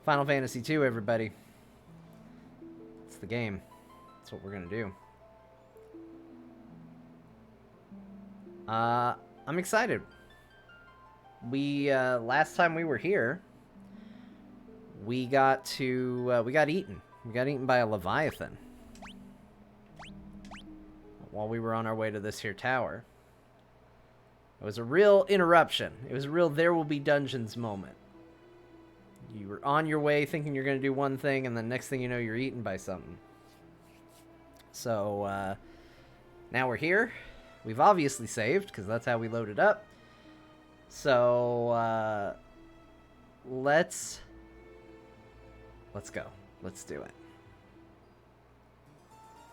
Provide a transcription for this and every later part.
Final Fantasy II, everybody. It's the game. That's what we're gonna do. I'm excited. We last time we were here, we got eaten. We got eaten by a Leviathan while we were on our way to this here tower. It was a real interruption. It was a real there will be dungeons moment. You were on your way thinking you're going to do one thing, and the next thing you know, you're eaten by something. So, now we're here. We've obviously saved, because that's how we loaded up. So, let's go. Let's do it.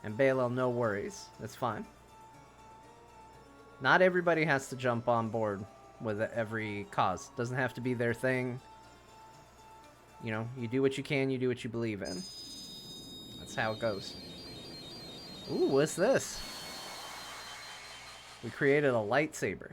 And Balel, no worries. That's fine. Not everybody has to jump on board with every cause. Doesn't have to be their thing. You know, you do what you can, you do what you believe in. That's how it goes. Ooh, what's this? We created a lightsaber.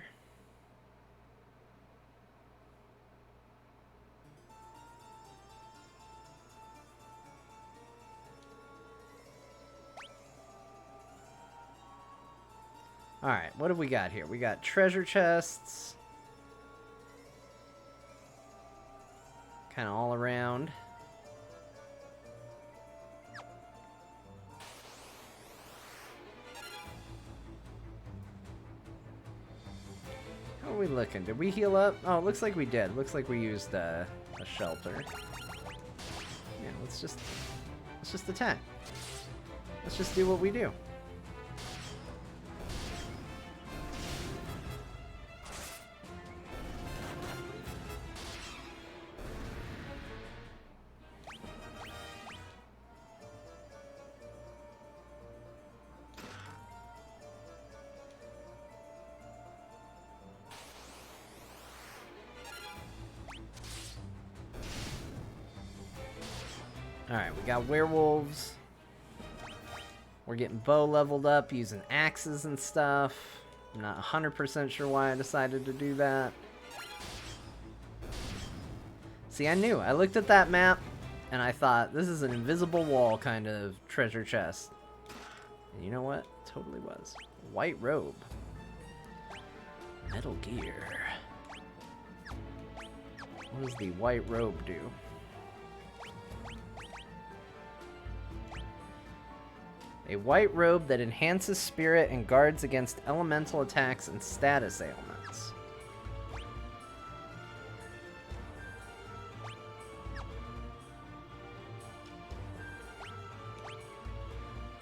Alright, what have we got here? We got treasure chests. Kind of all around. How are we looking? Did we heal up? Oh, it looks like we did. Looks like we used a shelter. Yeah, let's just attack. Let's just do what we do. Alright, we got werewolves. We're getting bow leveled up using axes and stuff. I'm not 100% sure why I decided to do that. See, I knew. I looked at that map and I thought, this is an invisible wall kind of treasure chest. And you know what? It totally was. White robe. Metal Gear. What does the white robe do? A white robe that enhances spirit and guards against elemental attacks and status ailments.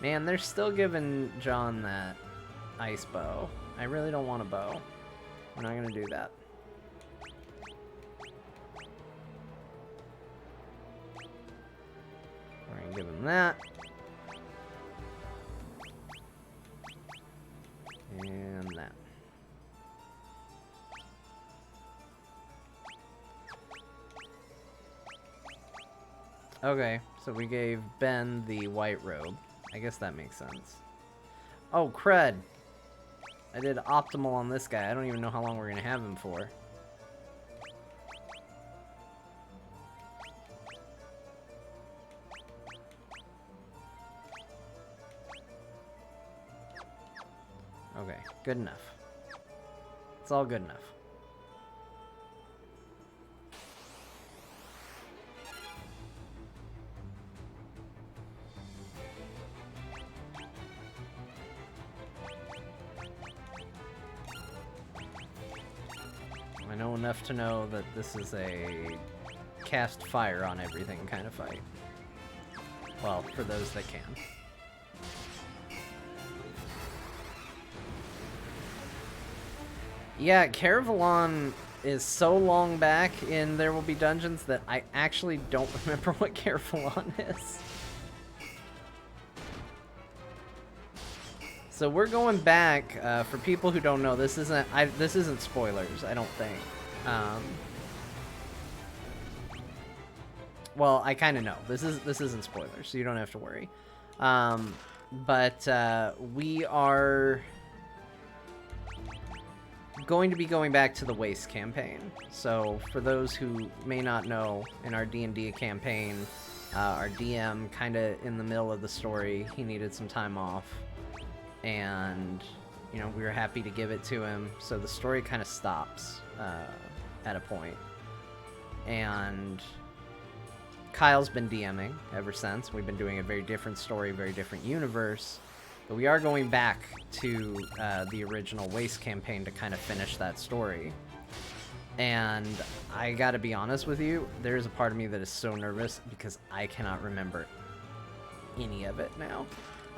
Man, they're still giving John that ice bow. I really don't want a bow. We're not gonna do that. We're gonna give him that. And that. Okay, so we gave Ben the white robe. I guess that makes sense. Oh, crud. I did optimal on this guy. I don't even know how long we're gonna have him for. Okay, good enough. It's all good enough. I know enough to know that this is a cast fire on everything kind of fight. Well, for those that can. Yeah, Caravalon is so long back in There Will Be Dungeons that I actually don't remember what Caravalon is. So we're going back, for people who don't know, this isn't spoilers, I don't think. Well, I kind of know. This isn't spoilers, so you don't have to worry. But we are going to be going back to the Waste campaign. So for those who may not know, in our D&D campaign, our DM kind of in the middle of the story, he needed some time off, and you know, we were happy to give it to him. So the story kind of stops at a point, and Kyle's been DMing ever since. We've been doing a very different story, very different universe. But we are going back to the original Waste campaign to kind of finish that story. And I gotta be honest with you, there's a part of me that is so nervous because I cannot remember any of it now.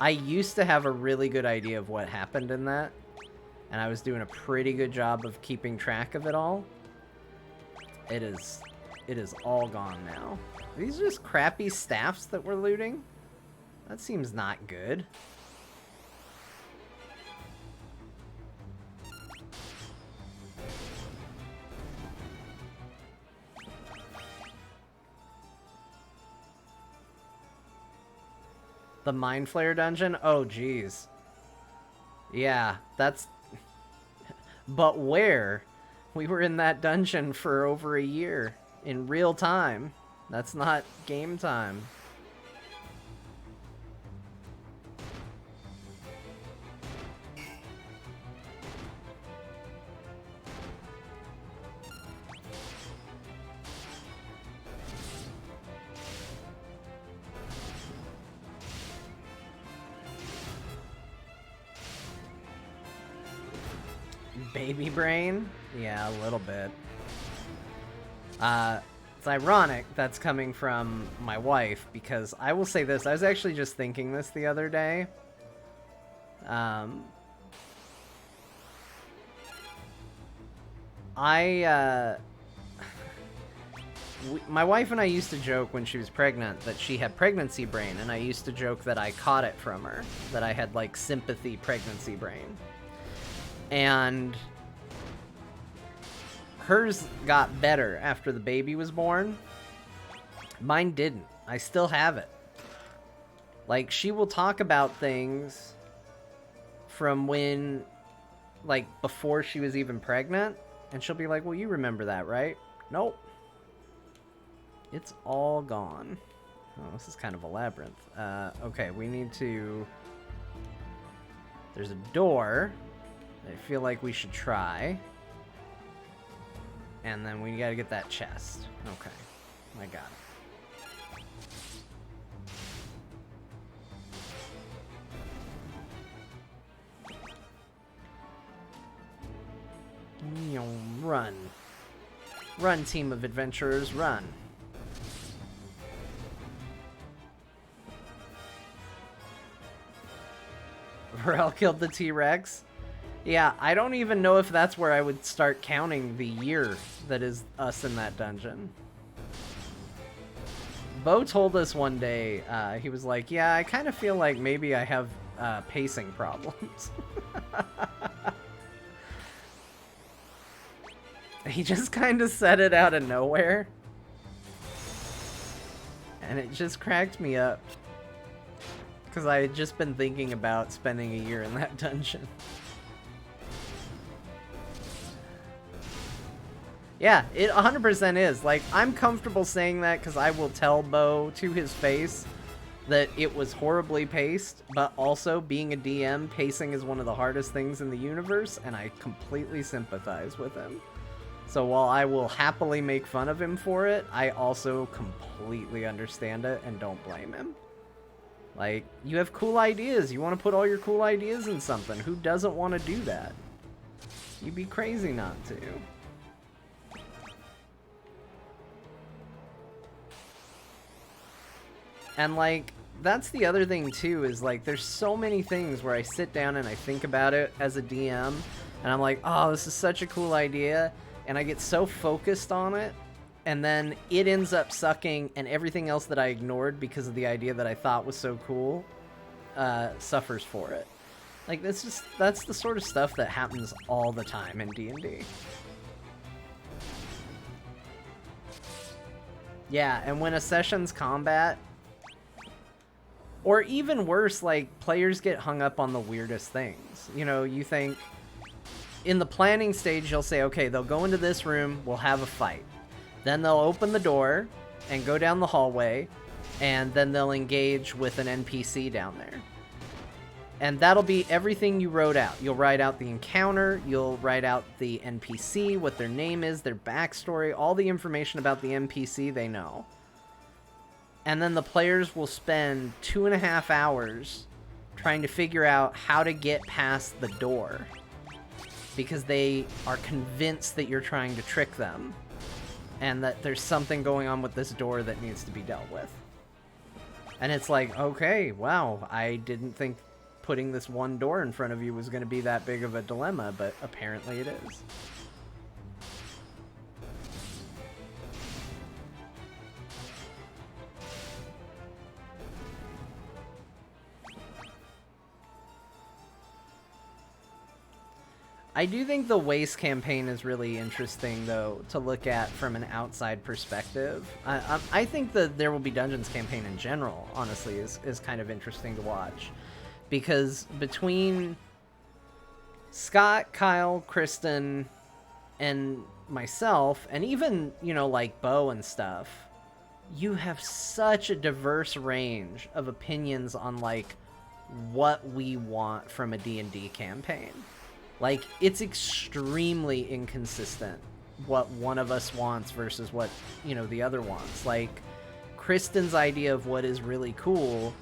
I used to have a really good idea of what happened in that, and I was doing a pretty good job of keeping track of it all. It is all gone now. Are these just crappy staffs that we're looting? That seems not good. The Mind Flayer dungeon? Oh, geez. Yeah, that's... But where? We were in that dungeon for over a year. In real time. That's not game time. Baby brain? Yeah, a little bit. It's ironic that's coming from my wife, because I will say this, I was actually just thinking this the other day. My wife and I used to joke when she was pregnant that she had pregnancy brain, and I used to joke that I caught it from her, that I had like sympathy pregnancy brain. And hers got better after the baby was born. Mine didn't. I still have it. Like, she will talk about things from when, like, before she was even pregnant, and she'll be like, well, you remember that, right? Nope. It's all gone. Oh, this is kind of a labyrinth. Okay, we need to... There's a door I feel like we should try. And then we gotta get that chest. Okay. I got it. Run. Run, team of adventurers, run. Varel killed the T-Rex. Yeah, I don't even know if that's where I would start counting the year that is us in that dungeon. Bo told us one day, he was like, yeah, I kind of feel like maybe I have pacing problems. He just kind of said it out of nowhere. And it just cracked me up. Because I had just been thinking about spending a year in that dungeon. Yeah, it 100% is. Like, I'm comfortable saying that because I will tell Bo to his face that it was horribly paced, but also, being a DM, pacing is one of the hardest things in the universe, and I completely sympathize with him. So while I will happily make fun of him for it, I also completely understand it and don't blame him. Like, you have cool ideas. You want to put all your cool ideas in something. Who doesn't want to do that? You'd be crazy not to. And, like, that's the other thing, too, is, like, there's so many things where I sit down and I think about it as a DM, and I'm like, oh, this is such a cool idea, and I get so focused on it, and then it ends up sucking, and everything else that I ignored because of the idea that I thought was so cool suffers for it. Like, that's the sort of stuff that happens all the time in D&D. Yeah, and when a session's combat... Or even worse, like, players get hung up on the weirdest things. You know, you think, in the planning stage, you'll say, okay, they'll go into this room, we'll have a fight. Then they'll open the door and go down the hallway, and then they'll engage with an NPC down there. And that'll be everything you wrote out. You'll write out the encounter, you'll write out the NPC, what their name is, their backstory, all the information about the NPC they know. And then the players will spend 2.5 hours trying to figure out how to get past the door, because they are convinced that you're trying to trick them and that there's something going on with this door that needs to be dealt with. And it's like, okay, wow, I didn't think putting this one door in front of you was going to be that big of a dilemma, but apparently it is. I do think the Waste campaign is really interesting, though, to look at from an outside perspective. I think the There Will Be Dungeons campaign in general, honestly, is kind of interesting to watch. Because between Scott, Kyle, Kristen, and myself, and even, you know, like Bo and stuff, you have such a diverse range of opinions on, like, what we want from a D&D campaign. Like, it's extremely inconsistent what one of us wants versus what, you know, the other wants. Like, Kristen's idea of what is really cool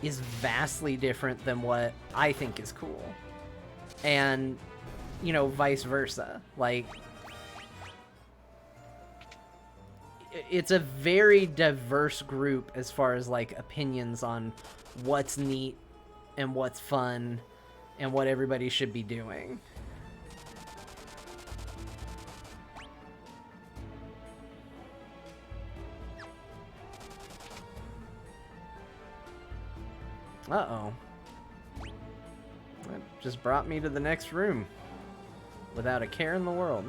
is vastly different than what I think is cool. And, you know, vice versa. Like, it's a very diverse group as far as, like, opinions on what's neat and what's fun and what everybody should be doing. Uh-oh. That just brought me to the next room without a care in the world.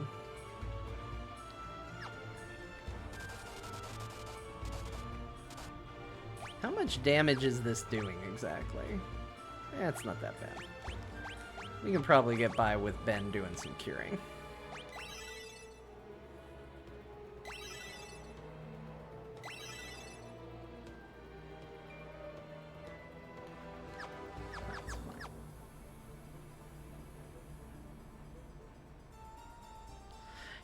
How much damage is this doing exactly? It's not that bad. We can probably get by with Ben doing some curing.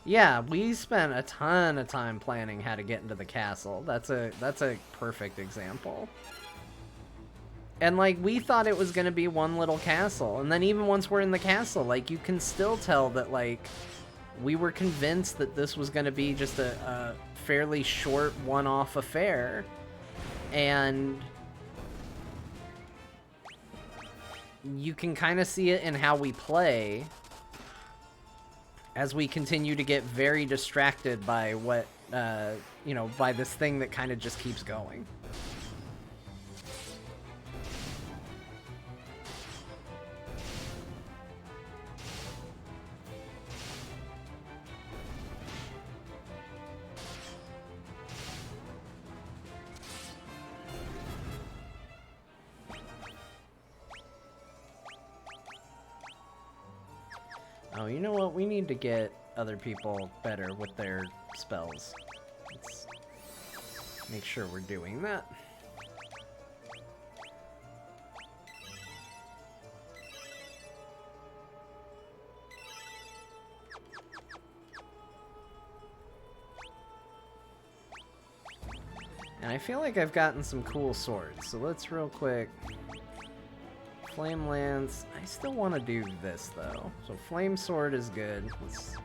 Yeah, we spent a ton of time planning how to get into the castle. That's a perfect example. And, like, we thought it was going to be one little castle. And then even once we're in the castle, like, you can still tell that, like, we were convinced that this was going to be just a fairly short one-off affair. And you can kind of see it in how we play as we continue to get very distracted by what, you know, by this thing that kind of just keeps going. Oh, you know what? We need to get other people better with their spells. Let's make sure we're doing that. And I feel like I've gotten some cool swords, so let's real quick. Flame Lance. I still want to do this, though. So Flame Sword is good. Let's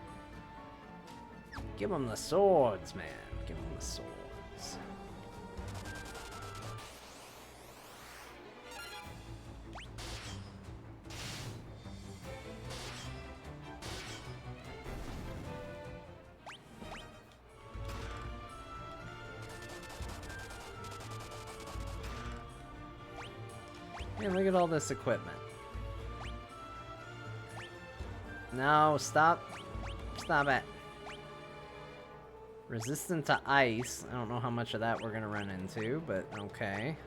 give them the swords, man. Give them the swords. Man, look at all this equipment. No, stop. Stop it. Resistant to ice. I don't know how much of that we're gonna run into, but okay.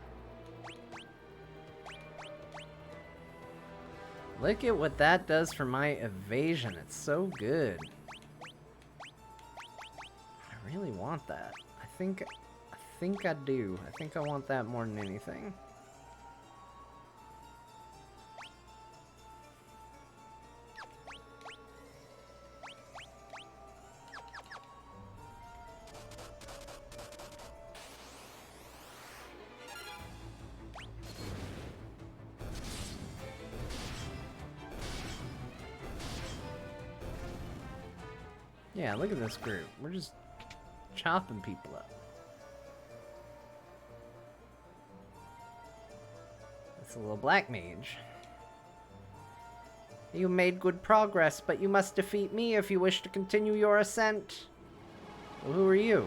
Look at what that does for my evasion. It's so good. I really want that. I think I do. I think I want that more than anything. Yeah, look at this group. We're just chopping people up. That's a little black mage. You made good progress, but you must defeat me if you wish to continue your ascent. Well, who are you?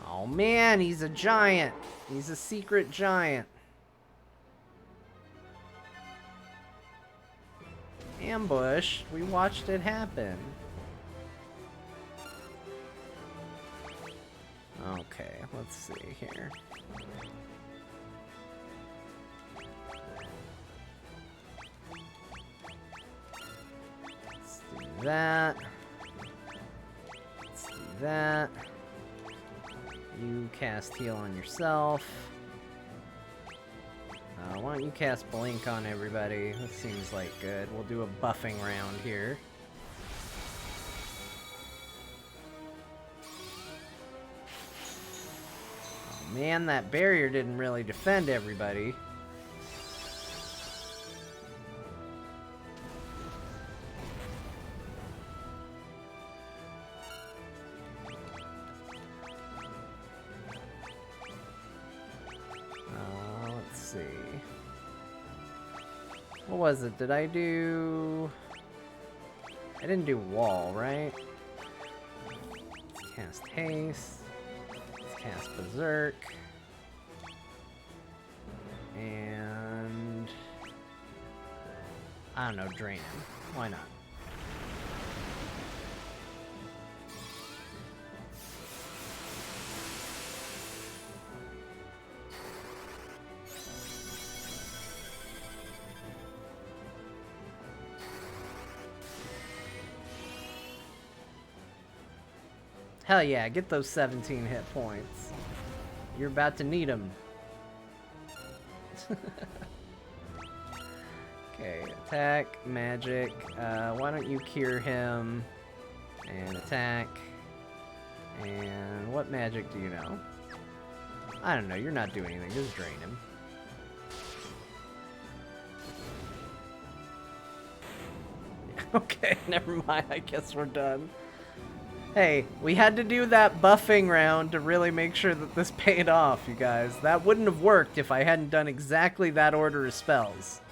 Oh man, he's a giant. He's a secret giant. Ambush. We watched it happen. Okay, let's see here. Let's do that. Let's do that. You cast heal on yourself. Why don't you cast blink on everybody? This seems like good. We'll do a buffing round here. Oh man, that barrier didn't really defend everybody. Let's see. What was it? Did I do... I didn't do wall, right? Let's cast haste. Let's cast berserk. And... I don't know, drain him. Why not? Hell yeah, get those 17 hit points. You're about to need them. Okay, attack, magic. Why don't you cure him? And attack. And what magic do you know? I don't know, you're not doing anything, just drain him. Okay, never mind, I guess we're done. Hey, we had to do that buffing round to really make sure that this paid off, you guys. That wouldn't have worked if I hadn't done exactly that order of spells.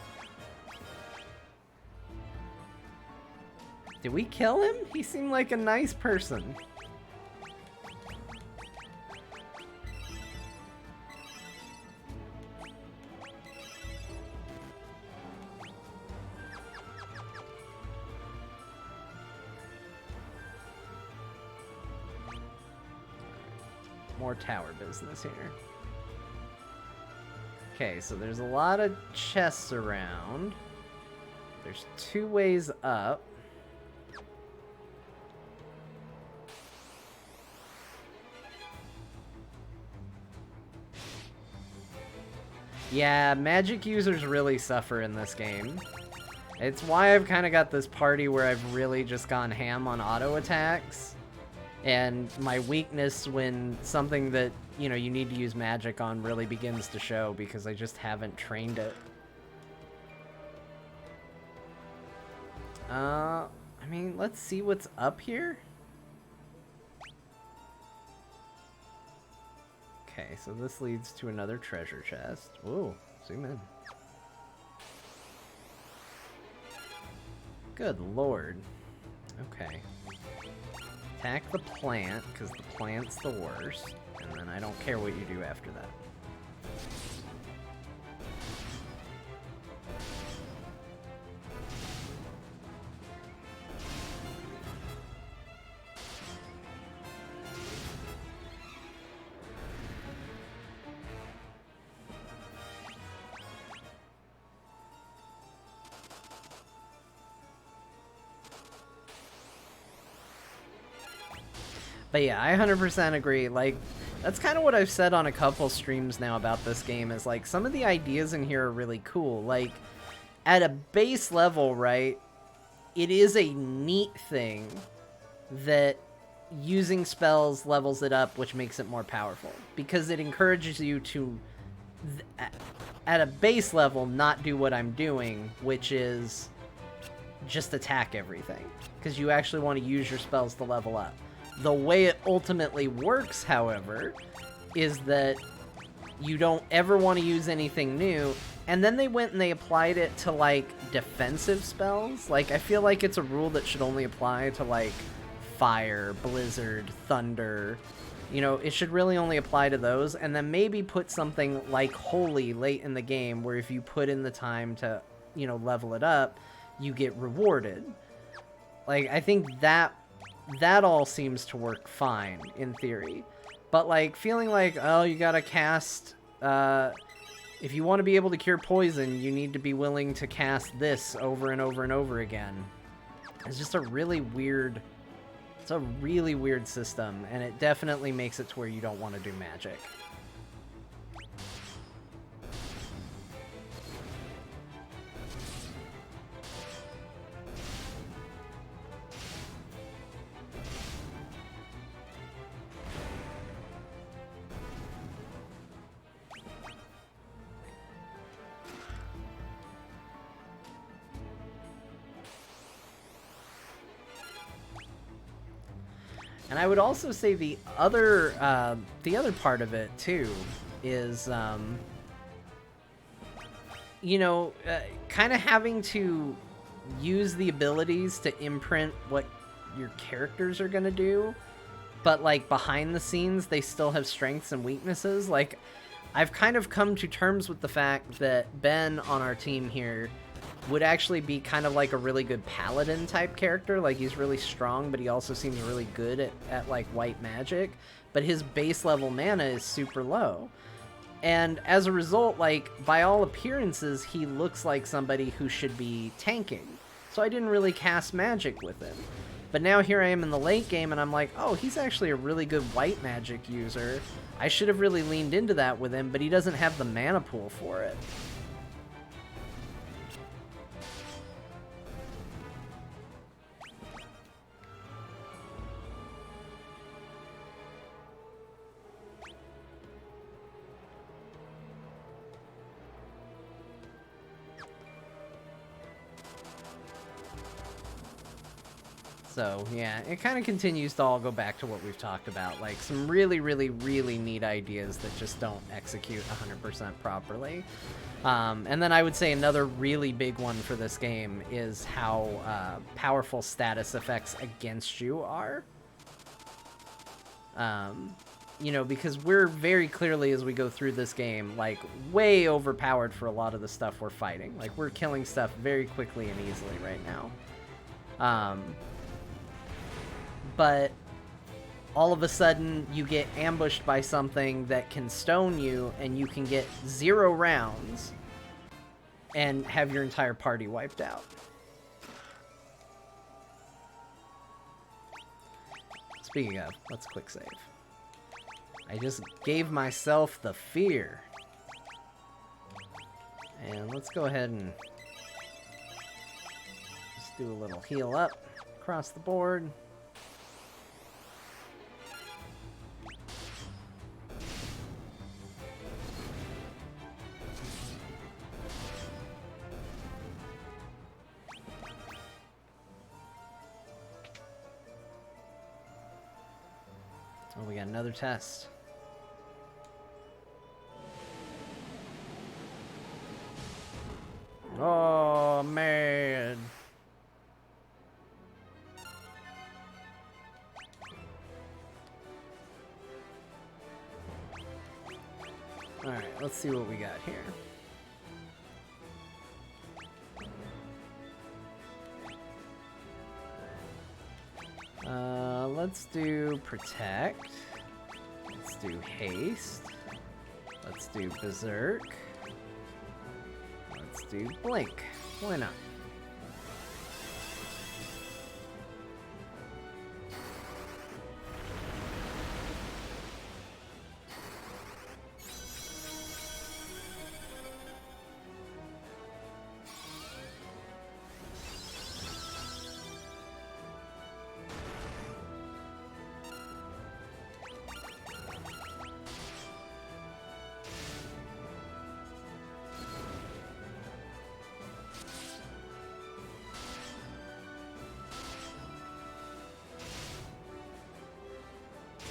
Did we kill him? He seemed like a nice person. More tower business here. Okay, so there's a lot of chests around. There's 2 ways up. Yeah, magic users really suffer in this game. It's why I've kind of got this party where I've really just gone ham on auto attacks. And my weakness when something that, you know, you need to use magic on really begins to show because I just haven't trained it. I mean, let's see what's up here. Okay, so this leads to another treasure chest. Ooh, zoom in. Good lord. Okay. Attack the plant, because the plant's the worst, and then I don't care what you do after that. But yeah, I 100% agree. Like, that's kind of what I've said on a couple streams now about this game, is like some of the ideas in here are really cool. Like, at a base level, right, it is a neat thing that using spells levels it up, which makes it more powerful, because it encourages you to, at a base level, not do what I'm doing, which is just attack everything, because you actually want to use your spells to level up. The way it ultimately works, however, is that you don't ever want to use anything new, and then they went and they applied it to, like, defensive spells. Like, I feel like it's a rule that should only apply to, like, fire, blizzard, thunder. You know, it should really only apply to those, and then maybe put something like Holy late in the game, where if you put in the time to, you know, level it up, you get rewarded. Like, I think that all seems to work fine, in theory. But, like, feeling like, oh, you gotta cast, if you want to be able to cure poison, you need to be willing to cast this over and over and over again. It's just a really weird, it's a really weird system, and it definitely makes it to where you don't want to do magic. And I would also say the other part of it too is, you know, kind of having to use the abilities to imprint what your characters are gonna do, but like behind the scenes they still have strengths and weaknesses. Like, I've kind of come to terms with the fact that Ben on our team here would actually be kind of like a really good paladin type character. Like, he's really strong, but he also seems really good at like white magic, but his base level mana is super low. And as a result, like, by all appearances, he looks like somebody who should be tanking. So I didn't really cast magic with him. But now here I am in the late game, and I'm like, oh, he's actually a really good white magic user. I should have really leaned into that with him, but he doesn't have the mana pool for it. So, yeah, it kind of continues to all go back to what we've talked about. Like, some really, really, really neat ideas that just don't execute 100% properly. And then I would say another really big one for this game is how powerful status effects against you are. You know, because we're very clearly, as we go through this game, like, way overpowered for a lot of the stuff we're fighting. Like, we're killing stuff very quickly and easily right now. But all of a sudden you get ambushed by something that can stone you, and you can get 0 rounds and have your entire party wiped out. Speaking of, let's quick save. I just gave myself the fear. And let's go ahead and just do a little heal up across the board. Oh, we got another test. Oh, man. Alright, let's see what we got here. Let's do protect. Let's do haste. Let's do berserk. Let's do blink. Why not?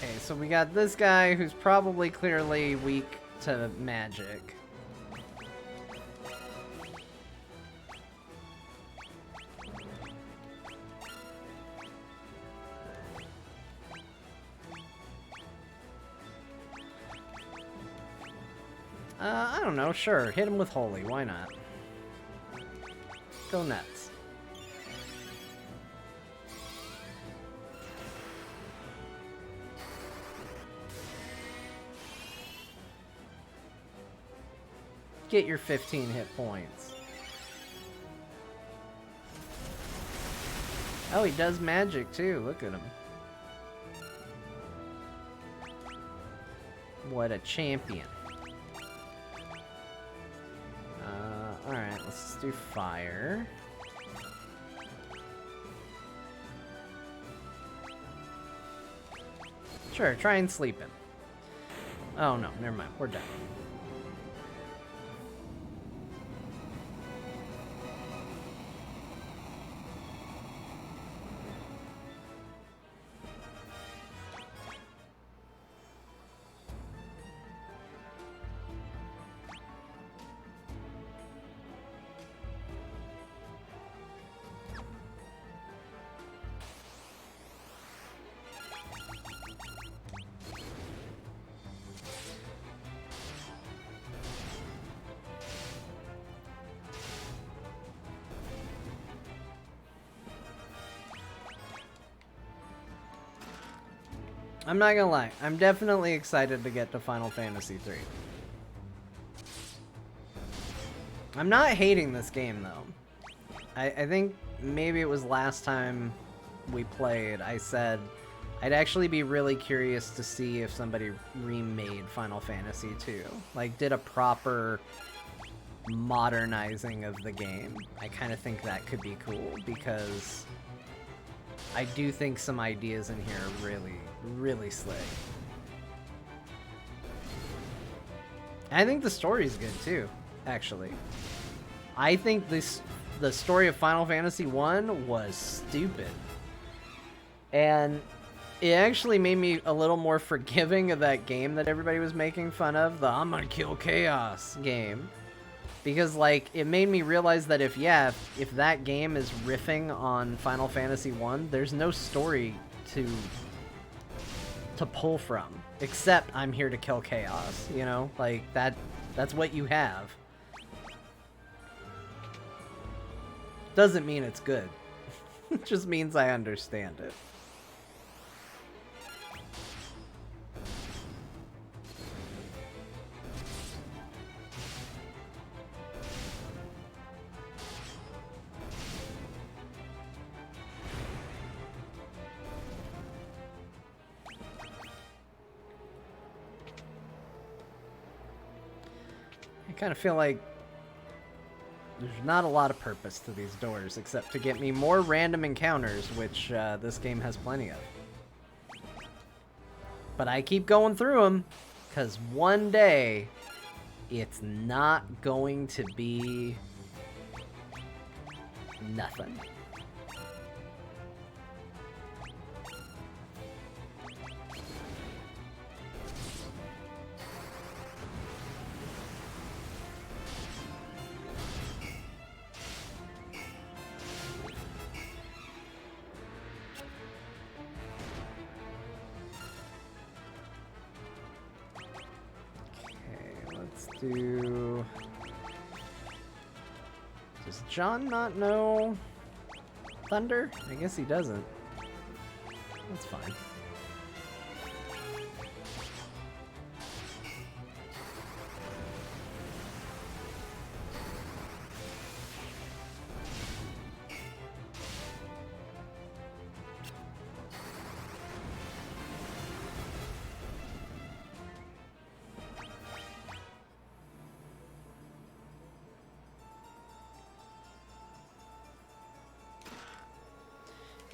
Okay, so we got this guy who's probably clearly weak to magic. I don't know, sure. Hit him with Holy, why not? Go nuts. Get your 15 hit points. Oh, he does magic too, look at him. What a champion. Alright, let's do fire. Sure, try and sleep him. Oh no, never mind, we're done. I'm not gonna lie, I'm definitely excited to get to Final Fantasy III. I'm not hating this game, though. I think maybe it was last time we played, I said I'd actually be really curious to see if somebody remade Final Fantasy II. Like, did a proper modernizing of the game. I kind of think that could be cool, because I do think some ideas in here are really, really slick. I think the story's good too, actually. I think the story of Final Fantasy 1 was stupid. And it actually made me a little more forgiving of that game that everybody was making fun of, the I'm gonna kill chaos game. Because, like, it made me realize that if that game is riffing on Final Fantasy 1, there's no story to pull from, except I'm here to kill chaos, you know? Like, that's what you have. Doesn't mean it's good. It just means I understand it. I kind of feel like there's not a lot of purpose to these doors except to get me more random encounters, which this game has plenty of. But I keep going through them because one day it's not going to be nothing. Does John not know Thunder? I guess he doesn't. That's fine.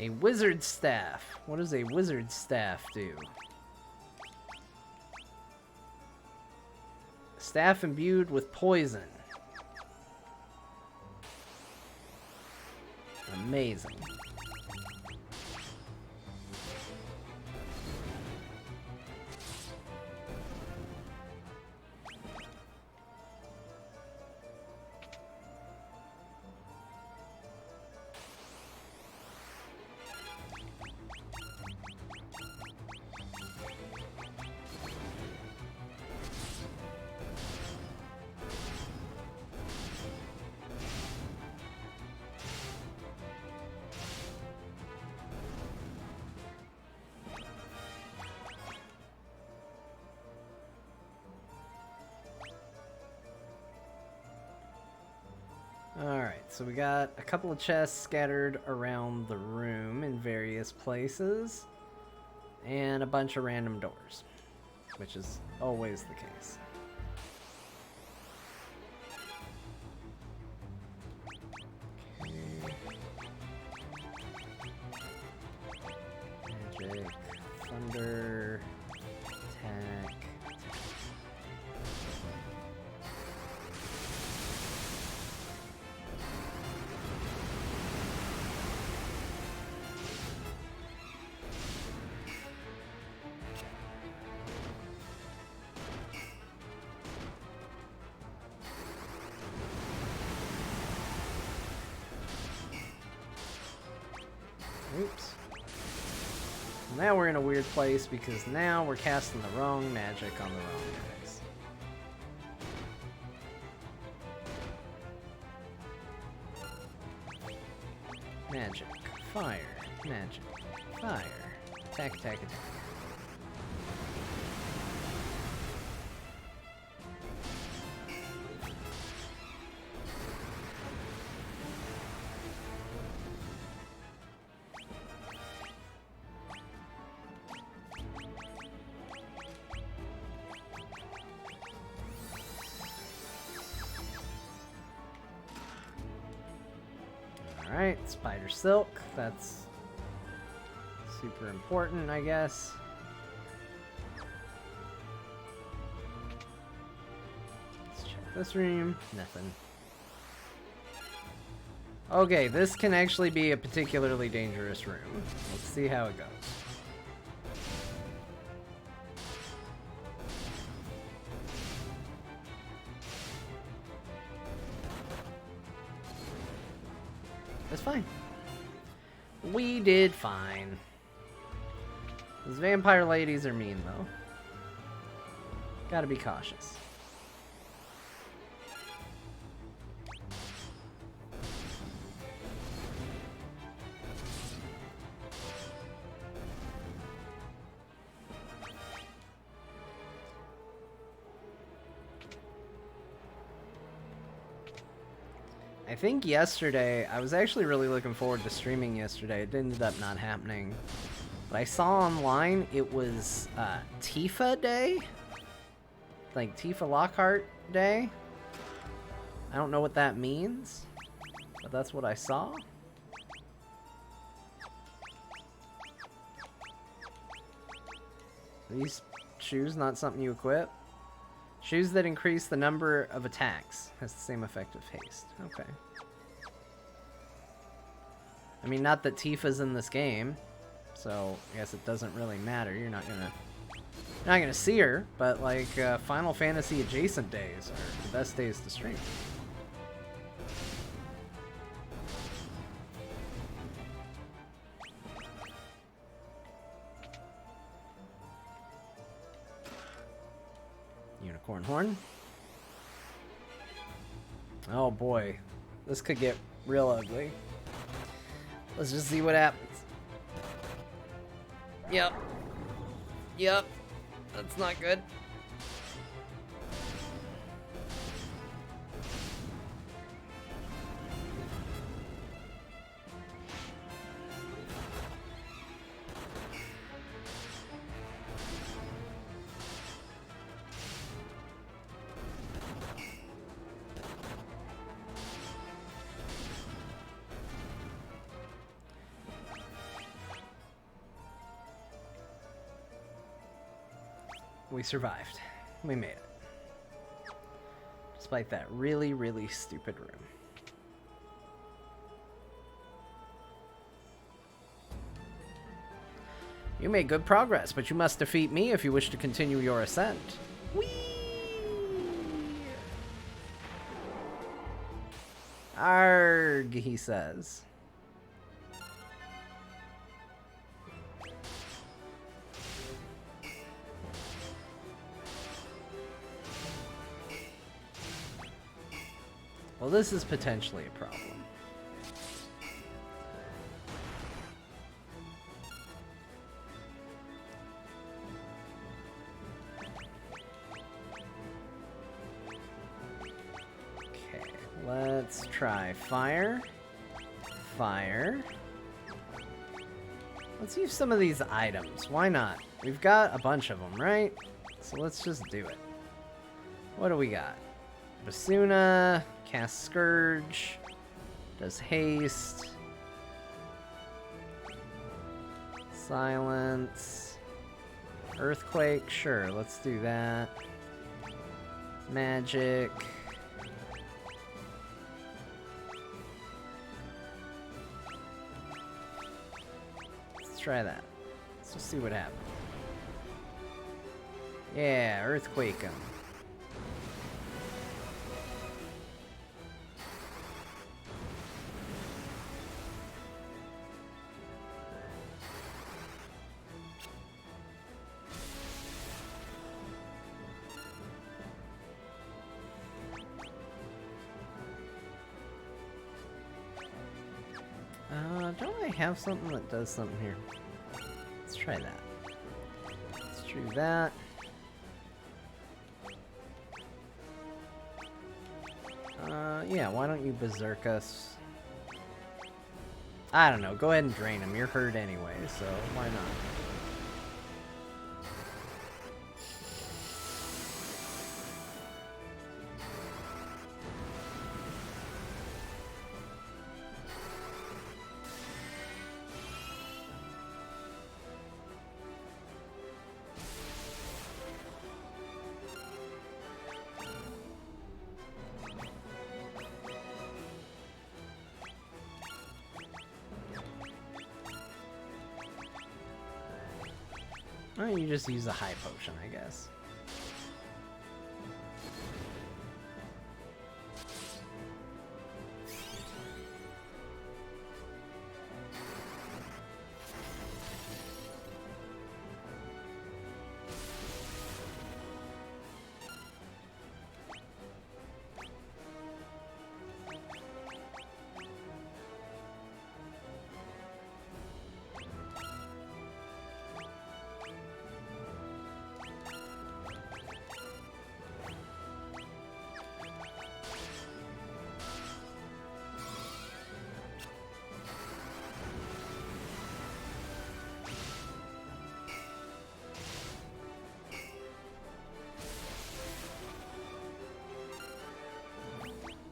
A wizard staff. What does a wizard staff do? Staff imbued with poison. Amazing. so we got a couple of chests scattered around the room in various places, and a bunch of random doors, which is always the case. Okay. Magic, thunder, attack. Oops. Now we're in a weird place because now we're casting the wrong magic on the wrong guys. Magic, fire, magic, fire. Attack, attack, attack. Alright, spider silk. That's super important, I guess. Let's check this room. Nothing. Okay, this can actually be a particularly dangerous room. Let's see how it goes. That's fine. We did fine. Those vampire ladies are mean, though. Gotta be cautious. I think yesterday, I was actually really looking forward to streaming yesterday. It ended up not happening. But I saw online it was Tifa Day? Like Tifa Lockhart Day? I don't know what that means, but that's what I saw. These shoes not something you equip? Shoes that increase the number of attacks. Has the same effect of haste. Okay. I mean, not that Tifa's in this game, so I guess it doesn't really matter. You're not gonna see her, but like Final Fantasy adjacent days are the best days to stream. Unicorn horn. Oh boy, this could get real ugly. Let's just see what happens. Yep. Yep. That's not good. We survived. We made it. Despite that really, really stupid room. You made good progress, but you must defeat me if you wish to continue your ascent. Whee! Arg, he says. Well, this is potentially a problem. Okay, Let's try fire. Fire. Let's use some of these items. Why not? We've got a bunch of them, right? So let's just do it. What do we got? Basuna, cast Scourge, does haste, silence, earthquake, sure, let's do that. Magic. Let's try that. Let's just see what happens. Yeah, earthquake 'em. Don't I have something that does something here? Let's try that. Let's do that. Yeah, why don't you berserk us? I don't know, go ahead and drain him. You're hurt anyway, so why not? Well, you just use a high potion, I guess.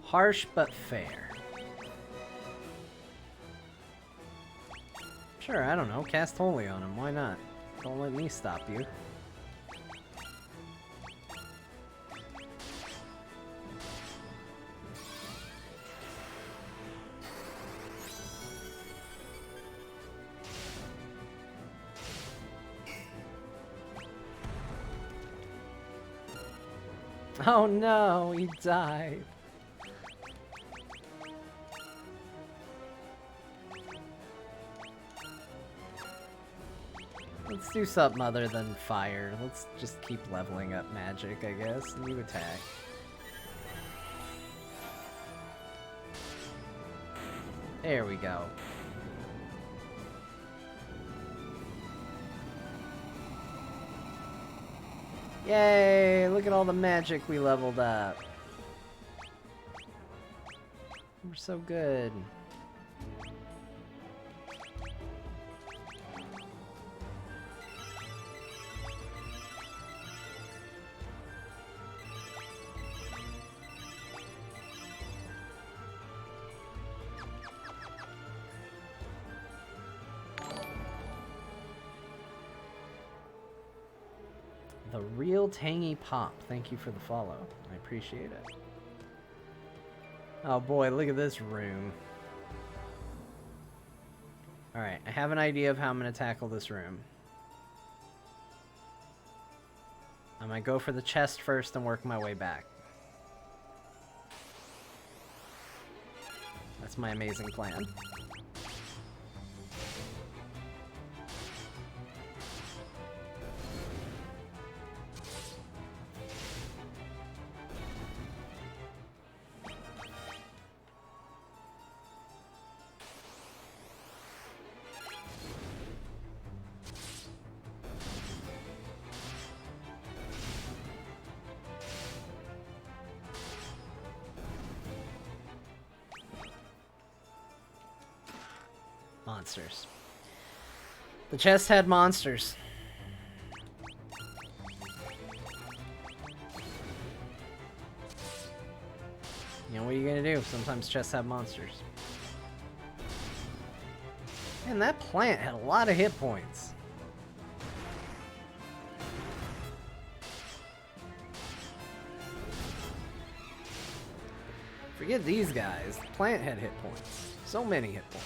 Harsh but fair. Sure, I don't know. Cast Holy on him. Why not? Don't let me stop you. Oh no, he died. Let's do something other than fire. Let's just keep leveling up magic, I guess. New attack. There we go. Yay! Look at all the magic we leveled up. We're so good. The Real Tangy Pop. Thank you for the follow. I appreciate it. Oh boy, look at this room. Alright, I have an idea of how I'm going to tackle this room. I might go for the chest first and work my way back. That's my amazing plan. Monsters. The chest had monsters. You know, what are you gonna do? Sometimes chests have monsters. And that plant had a lot of hit points. Forget these guys. The plant had hit points. So many hit points.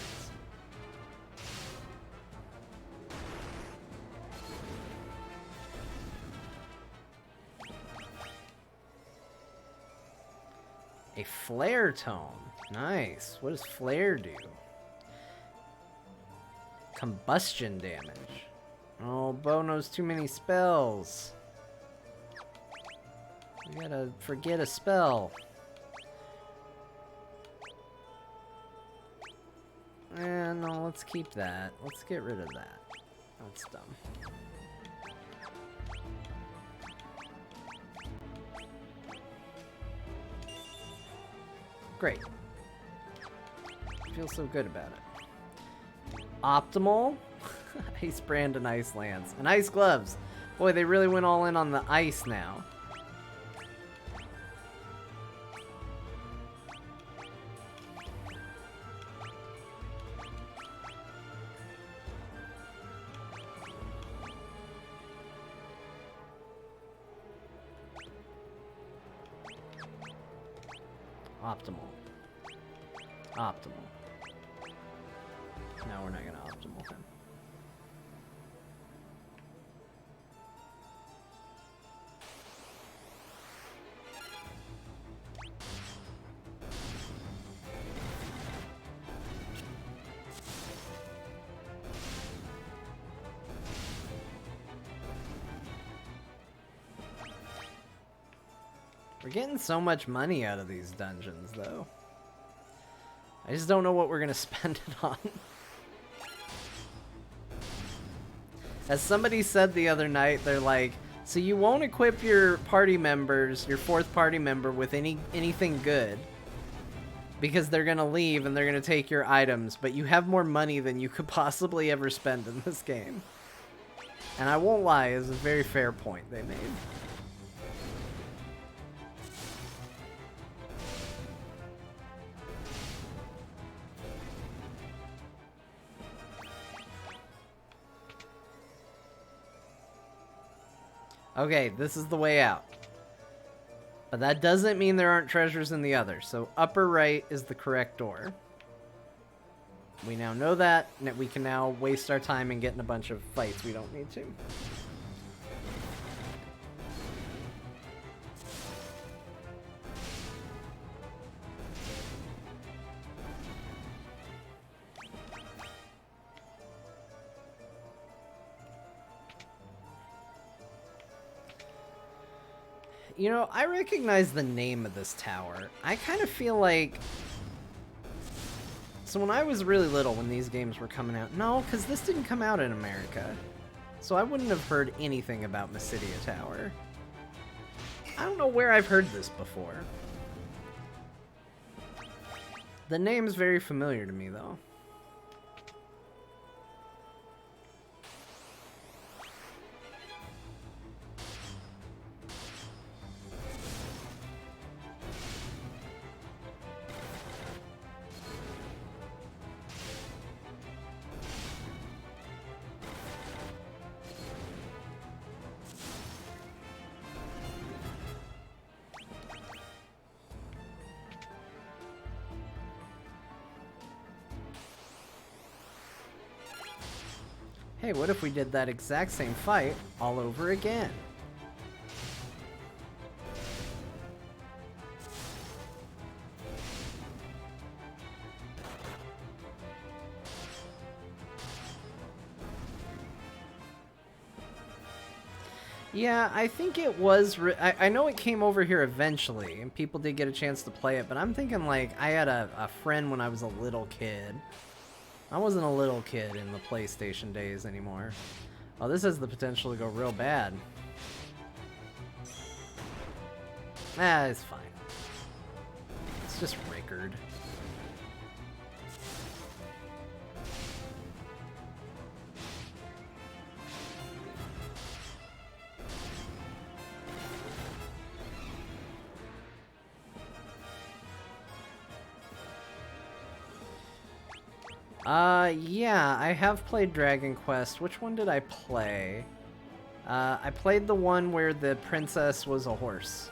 A flare tome. Nice. What does flare do? Combustion damage. Oh, Bo knows too many spells. We gotta forget a spell. No, let's keep that. Let's get rid of that. That's dumb. Great. I feel so good about it. Optimal. Ice brand and ice lance. And ice gloves. Boy, they really went all in on the ice now. Optimal. Optimal. No, we're not gonna optimal him. We're getting so much money out of these dungeons, though. I just don't know what we're gonna spend it on. As somebody said the other night, they're like, so you won't equip your party members, your fourth party member, with anything good, because they're gonna leave and they're gonna take your items, but you have more money than you could possibly ever spend in this game. And I won't lie, it's a very fair point they made. Okay, this is the way out. But that doesn't mean there aren't treasures in the other. So upper right is the correct door. We now know that, and we can now waste our time in getting a bunch of fights we don't need to. You know, I recognize the name of this tower. I kind of feel like... So when I was really little, when these games were coming out... No, because this didn't come out in America. So I wouldn't have heard anything about Mysidia Tower. I don't know where I've heard this before. The name's very familiar to me, though. Hey, what if we did that exact same fight all over again? Yeah, I think it was... I know it came over here eventually, and people did get a chance to play it, but I'm thinking, like, I had a friend when I was a little kid. I wasn't a little kid in the PlayStation days anymore. Oh, this has the potential to go real bad. Ah, it's fine. It's just Rickard. Yeah, I have played Dragon Quest. Which one did I play? I played the one where the princess was a horse.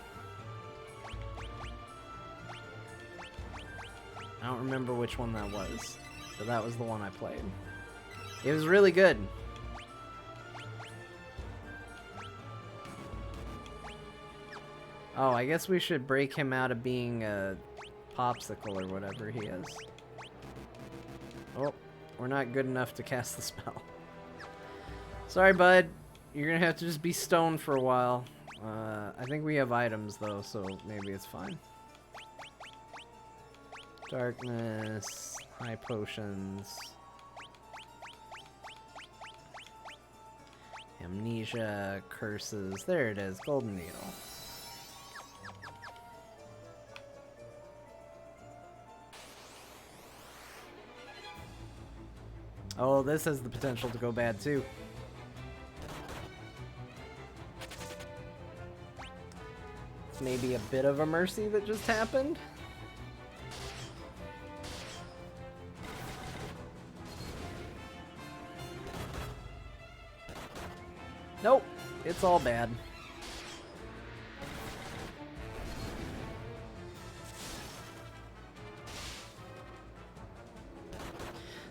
I don't remember which one that was, but that was the one I played. It was really good. Oh, I guess we should break him out of being a popsicle or whatever he is. Oh, we're not good enough to cast the spell. Sorry, bud. You're gonna have to just be stoned for a while. I think we have items, though, so maybe it's fine. Darkness, high potions. Amnesia, curses. There it is, golden needle. Oh, this has the potential to go bad, too. Maybe a bit of a mercy that just happened. Nope, it's all bad.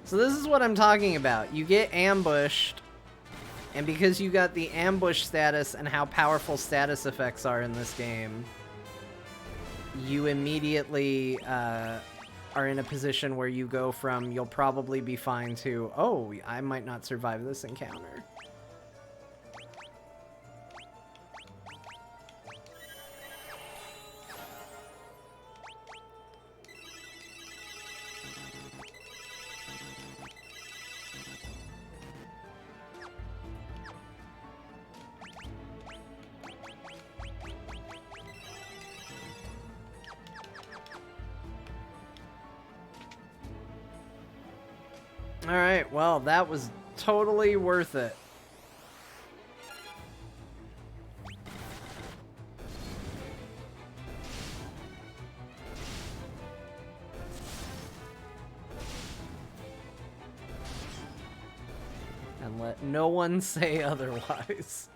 So this is what I'm talking about. You get ambushed, and because you got the ambush status and how powerful status effects are in this game, you immediately are in a position where you go from you'll probably be fine to, oh, I might not survive this encounter. Alright, well, that was totally worth it. And let no one say otherwise.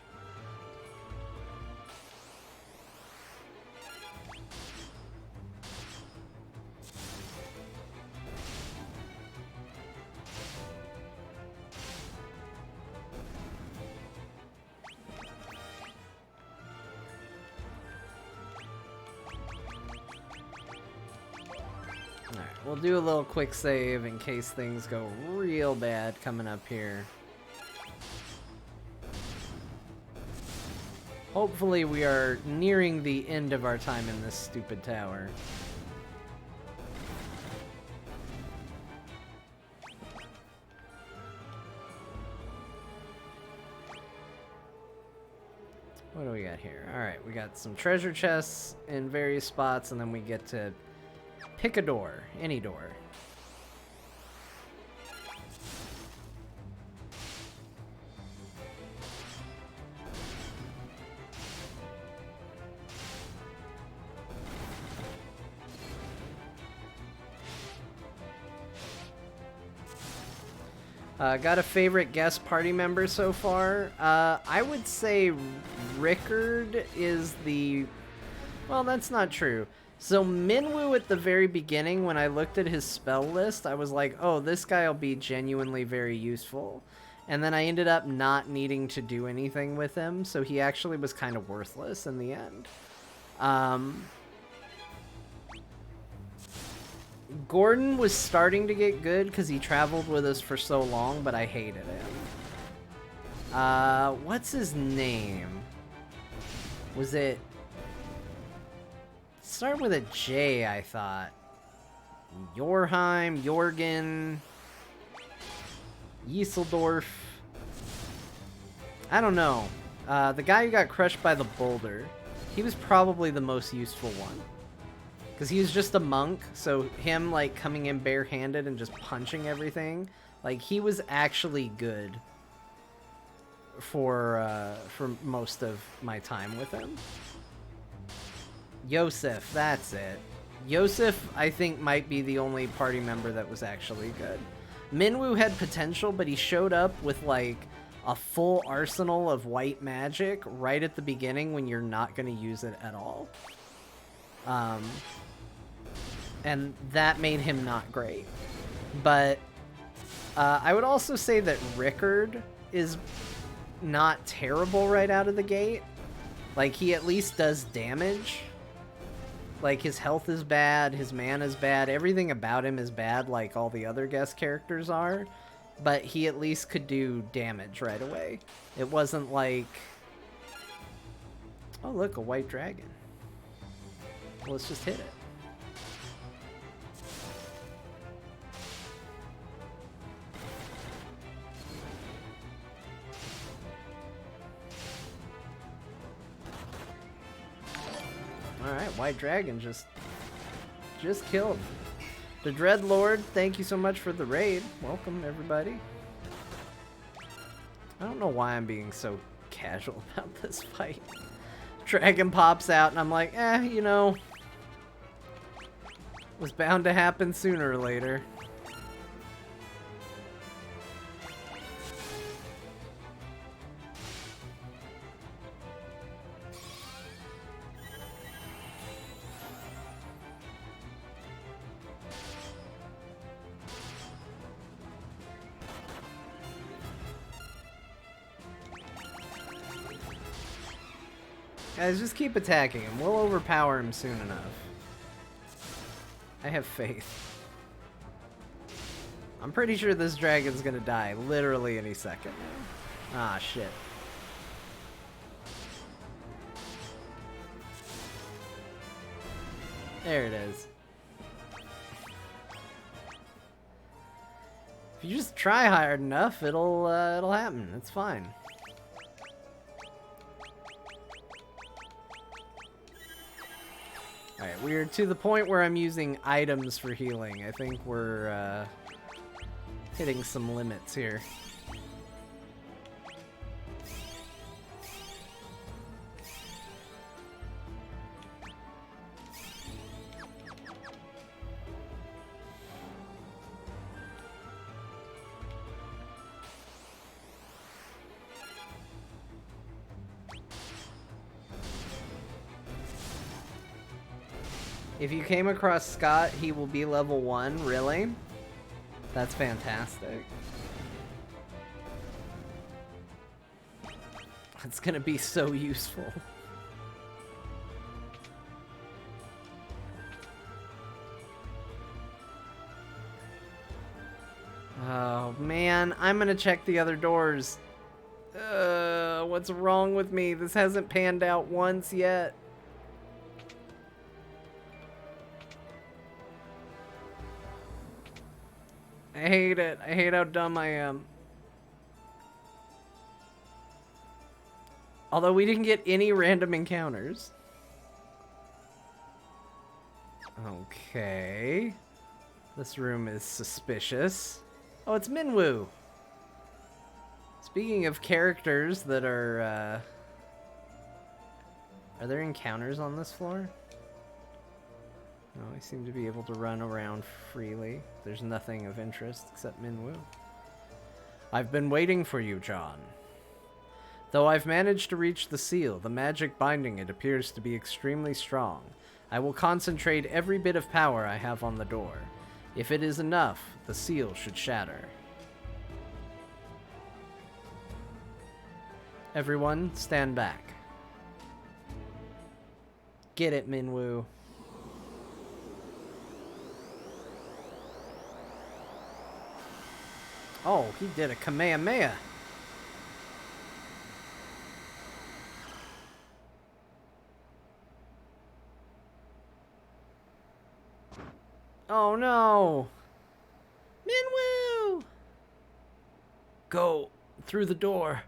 We'll do a little quick save in case things go real bad coming up here. Hopefully we are nearing the end of our time in this stupid tower. What do we got here? Alright, we got some treasure chests in various spots, and then we get to pick a door, any door. Got a favorite guest party member so far? I would say Rickard is the... Well, that's not true. So Minwoo at the very beginning, when I looked at his spell list, I was like, oh, this guy will be genuinely very useful. And then I ended up not needing to do anything with him, so he actually was kind of worthless in the end. Gordon was starting to get good because he traveled with us for so long, but I hated him. What's his name? Was it... Start with a J, I thought. Jorheim, Jorgen, Yseldorf. I don't know. The guy who got crushed by the boulder, he was probably the most useful one. Because he was just a monk, so him, like, coming in barehanded and just punching everything, like, he was actually good for most of my time with him. Yosef, that's it. Yosef, I think, might be the only party member that was actually good. Minwoo had potential, but he showed up with like a full arsenal of white magic right at the beginning when you're not going to use it at all. And that made him not great. But I would also say that Rickard is not terrible right out of the gate. Like, he at least does damage. Like, his health is bad, his mana is bad, everything about him is bad like all the other guest characters are. But he at least could do damage right away. It wasn't like... Oh, look, a white dragon. Well, let's just hit it. Alright, white dragon just killed. The Dreadlord, thank you so much for the raid. Welcome, everybody. I don't know why I'm being so casual about this fight. Dragon pops out, and I'm like, you know, was bound to happen sooner or later. Guys, just keep attacking him. We'll overpower him soon enough. I have faith. I'm pretty sure this dragon's gonna die literally any second. Ah, shit. There it is. If you just try hard enough, it'll happen. It's fine. Alright, we're to the point where I'm using items for healing. I think we're hitting some limits here. If you came across Scott, he will be level 1. Really? That's fantastic. It's gonna be so useful. Oh man, I'm gonna check the other doors. What's wrong with me? This hasn't panned out once yet. I hate it. I hate how dumb I am. Although we didn't get any random encounters. Okay. This room is suspicious. Oh, it's Minwoo. Speaking of characters that are there encounters on this floor? No, I seem to be able to run around freely. There's nothing of interest except Minwoo. I've been waiting for you, John. Though I've managed to reach the seal, the magic binding it appears to be extremely strong. I will concentrate every bit of power I have on the door. If it is enough, the seal should shatter. Everyone, stand back. Get it, Minwoo. Oh, he did a Kamehameha. Oh no! Minwoo! Go through the door.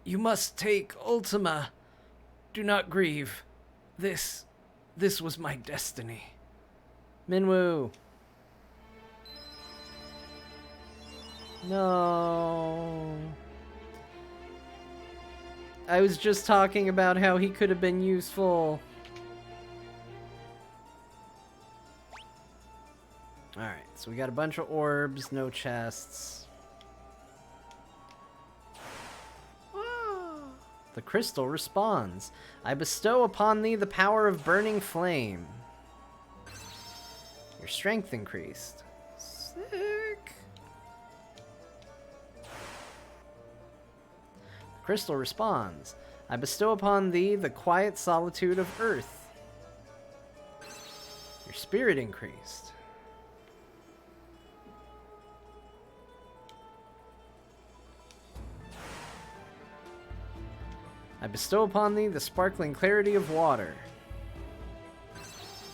You must take Ultima. Do not grieve. This was my destiny. Minwoo. No. I was just talking about how he could have been useful. Alright. So we got a bunch of orbs, no chests. The crystal responds. I bestow upon thee the power of burning flame. Your strength increased. Sick. The crystal responds. I bestow upon thee the quiet solitude of earth. Your spirit increased. I bestow upon thee the sparkling clarity of water.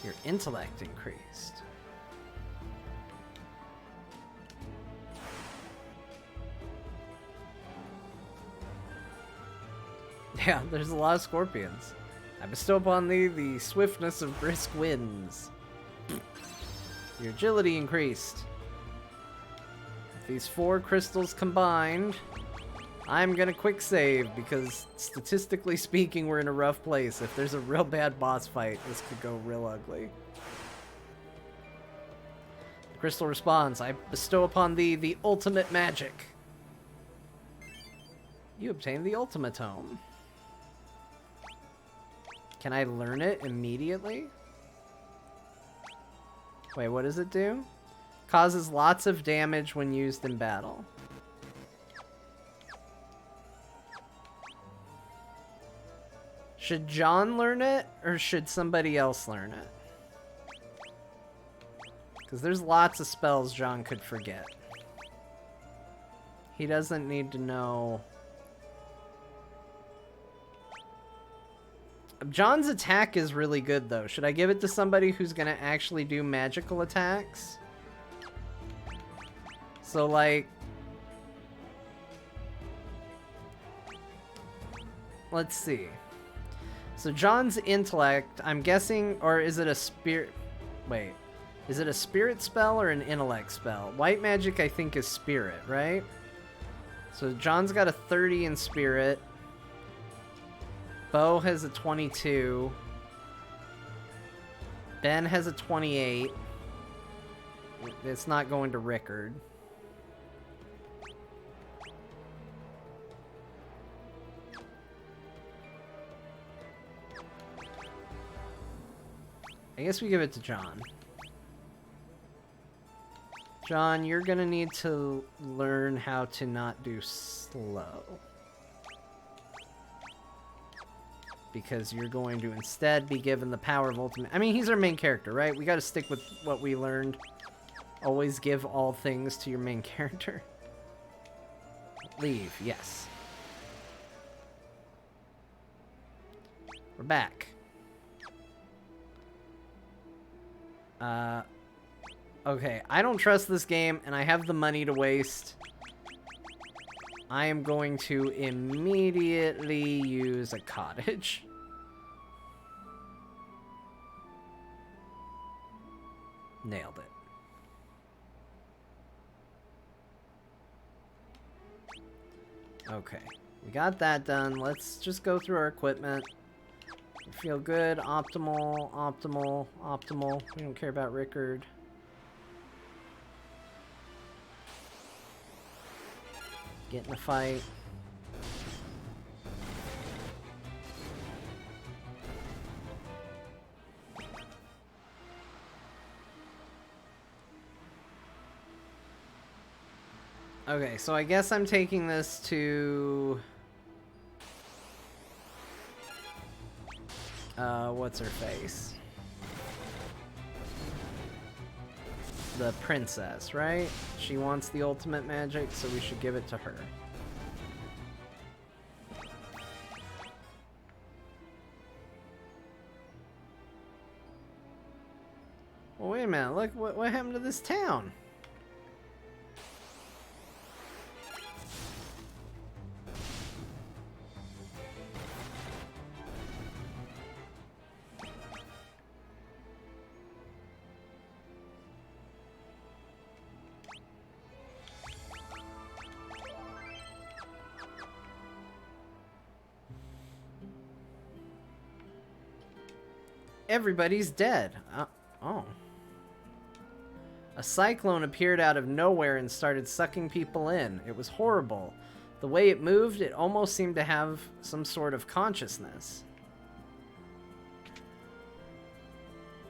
Your intellect increased. Yeah, there's a lot of scorpions. I bestow upon thee the swiftness of brisk winds. Your agility increased. With these 4 crystals combined, I'm gonna quick save because statistically speaking, we're in a rough place. If there's a real bad boss fight, this could go real ugly. The crystal responds, I bestow upon thee the ultimate magic. You obtain the ultimatome. Can I learn it immediately? Wait, what does it do? Causes lots of damage when used in battle. Should John learn it, or should somebody else learn it? Because there's lots of spells John could forget. He doesn't need to know. John's attack is really good, though. Should I give it to somebody who's going to actually do magical attacks? So, like... let's see. So John's intellect, I'm guessing, or is it a spirit... wait. Is it a spirit spell or an intellect spell? White magic, I think, is spirit, right? So John's got a 30 in spirit. Bo has a 22. Ben has a 28. It's not going to Rickard. I guess we give it to John. John, you're gonna need to learn how to not do slow. Because you're going to instead be given the power of ultimate... I mean, he's our main character, right? We gotta stick with what we learned. Always give all things to your main character. Leave, yes. We're back. Okay, I don't trust this game, and I have the money to waste. I am going to immediately use a cottage. Nailed it. Okay, we got that done. Let's just go through our equipment. We feel good. Optimal, optimal, optimal. We don't care about Rickard. Get in a fight. Okay, so I guess I'm taking this to... what's her face? The princess, right? She wants the ultimate magic, so we should give it to her. Well, wait a minute. Look, what happened to this town? Everybody's dead. Oh. A cyclone appeared out of nowhere and started sucking people in. It was horrible. The way it moved, it almost seemed to have some sort of consciousness.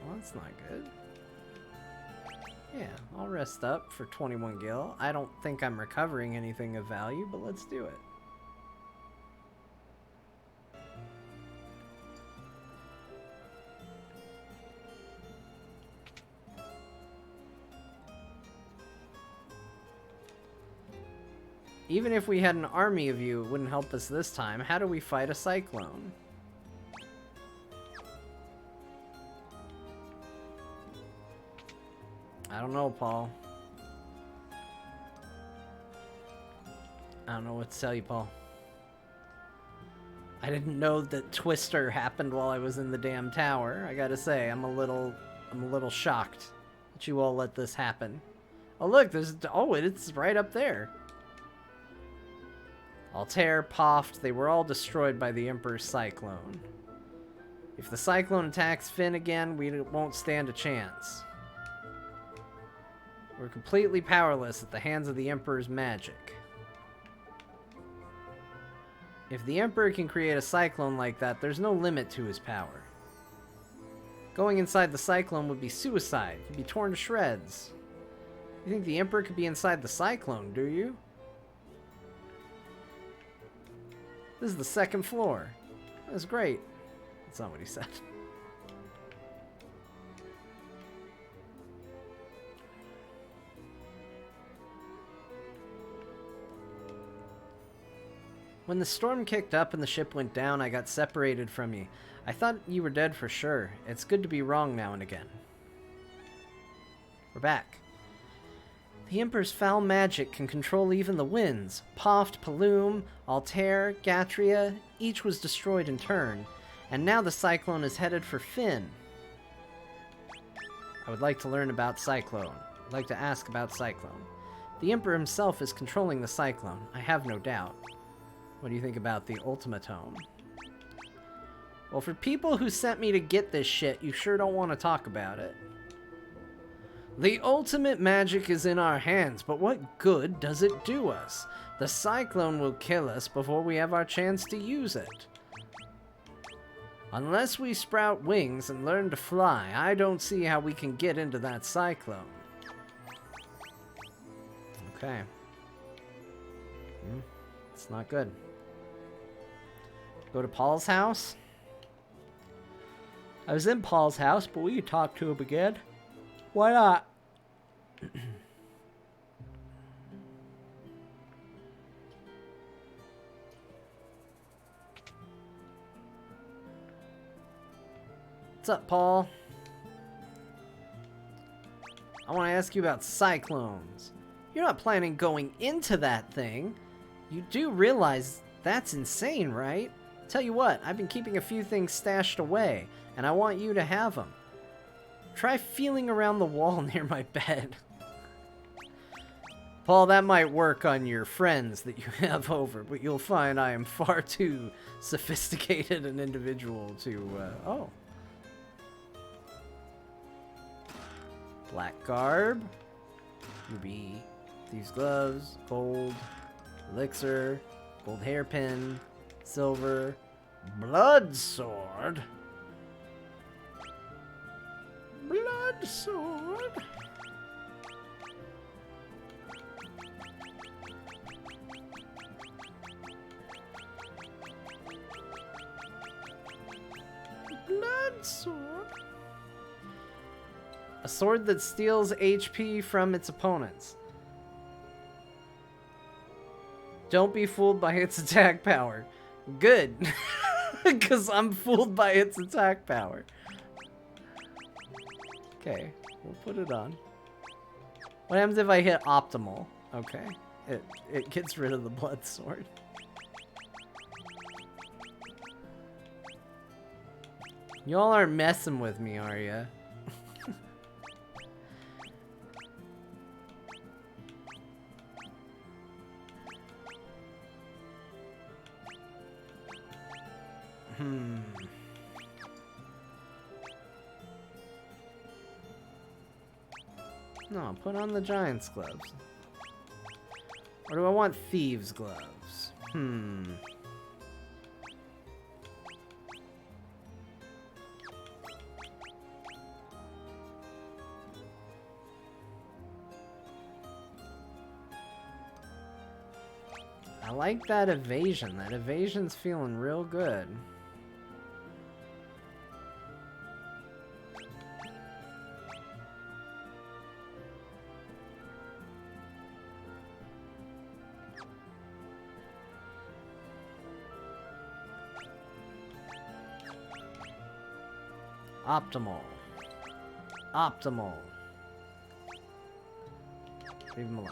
Well, that's not good. Yeah, I'll rest up for 21 gil. I don't think I'm recovering anything of value, but let's do it. Even if we had an army of you, it wouldn't help us this time. How do we fight a cyclone? I don't know, Paul. I don't know what to tell you, Paul. I didn't know that Twister happened while I was in the damn tower. I gotta say, I'm a little shocked that you all let this happen. Oh look, it's right up there. Altair, Poft, they were all destroyed by the Emperor's cyclone. If the cyclone attacks Finn again, we won't stand a chance. We're completely powerless at the hands of the Emperor's magic. If the Emperor can create a cyclone like that, there's no limit to his power. Going inside the cyclone would be suicide. He'd be torn to shreds. You think the Emperor could be inside the cyclone, do you? This is the second floor. That's great. That's not what he said. When the storm kicked up and the ship went down, I got separated from you. I thought you were dead for sure. It's good to be wrong now and again. We're back. The Emperor's foul magic can control even the winds. Poft, Paloom, Altair, Gatria, each was destroyed in turn. And now the cyclone is headed for Finn. I would like to learn about Cyclone. I'd like to ask about Cyclone. The Emperor himself is controlling the cyclone, I have no doubt. What do you think about the ultimatum? Well, for people who sent me to get this shit, you sure don't want to talk about it. The ultimate magic is in our hands, but what good does it do us? The cyclone will kill us before we have our chance to use it. Unless we sprout wings and learn to fly, I don't see how we can get into that cyclone. Okay. It's not good. Go to Paul's house? I was in Paul's house, but we could talk to him again. Why not? What's up, Paul? I want to ask you about cyclones. You're not planning going into that thing. You do realize that's insane, right? Tell you what, I've been keeping a few things stashed away, and I want you to have them. Try feeling around the wall near my bed. Paul, that might work on your friends that you have over, but you'll find I am far too sophisticated an individual to, oh. Black garb. Ruby. Thieves' gloves. Gold. Elixir. Gold hairpin. Silver. Blood sword. Blood sword. Blood sword. A sword that steals HP from its opponents. Don't be fooled by its attack power. Good. Because I'm fooled by its attack power. Okay, we'll put it on. What happens if I hit optimal? Okay, it gets rid of the blood sword. Y'all aren't messing with me, are ya? No, put on the Giant's gloves. Or do I want Thieves' gloves? I like that evasion. That evasion's feeling real good. Optimal. Optimal. Leave him alone.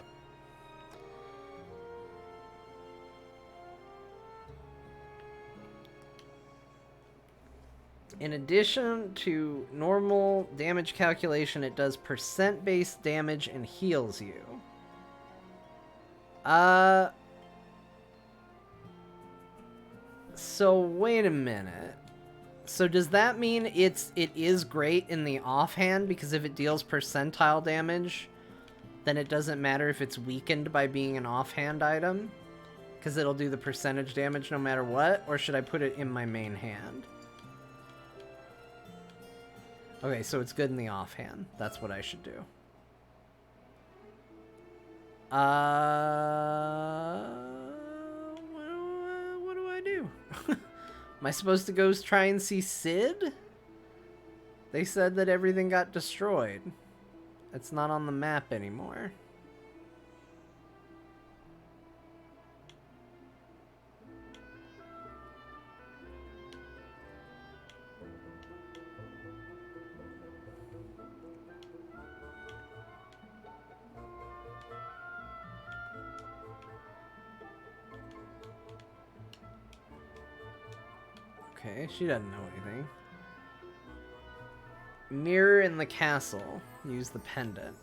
In addition to normal damage calculation, it does percent-based damage and heals you. So wait a minute. So does that mean it is great in the offhand, because if it deals percentile damage, then it doesn't matter if it's weakened by being an offhand item? Because it'll do the percentage damage no matter what? Or should I put it in my main hand? Okay, so it's good in the offhand. That's what I should do. What do I do? Am I supposed to go try and see Sid? They said that everything got destroyed. It's not on the map anymore. Okay, she doesn't know anything. Mirror in the castle. Use the pendant.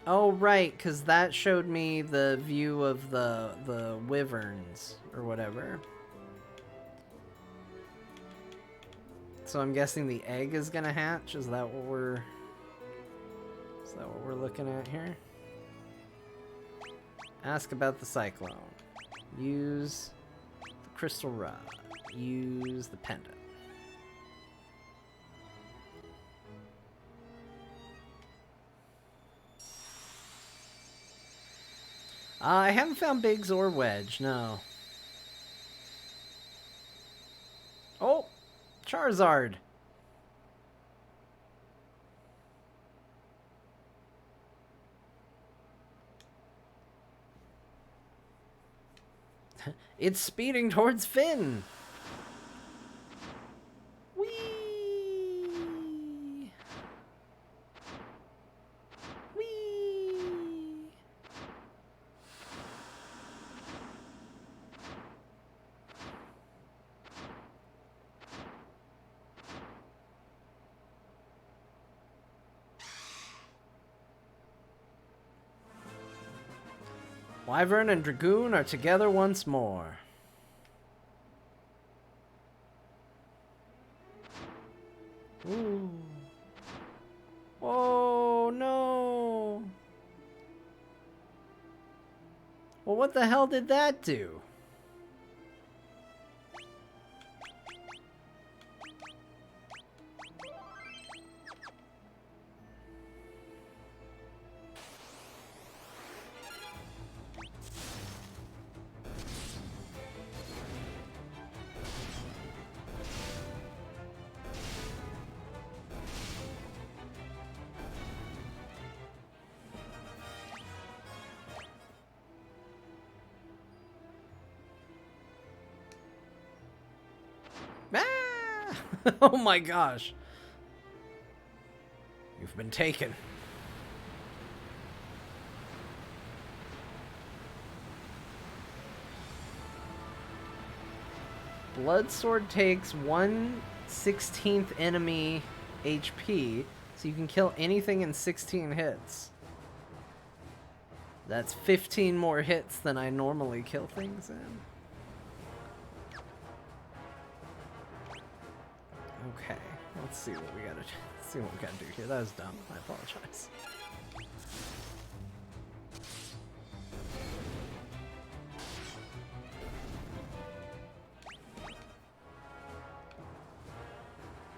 Oh, right, because that showed me the view of the wyverns, or whatever. So I'm guessing the egg is gonna hatch? Is that what we're looking at here? Ask about the cyclone. Use the crystal rod. Use the pendant. I haven't found Biggs or Wedge, no. Oh! Charizard! It's speeding towards Finn! Whee! Whee! Wyvern and Dragoon are together once more. Ooh. Oh, no. Well, what the hell did that do? Oh my gosh. You've been taken. Blood Sword takes 1/16 enemy HP, so you can kill anything in 16 hits. That's 15 more hits than I normally kill things in. Okay, let's see what we gotta do here. That was dumb. I apologize.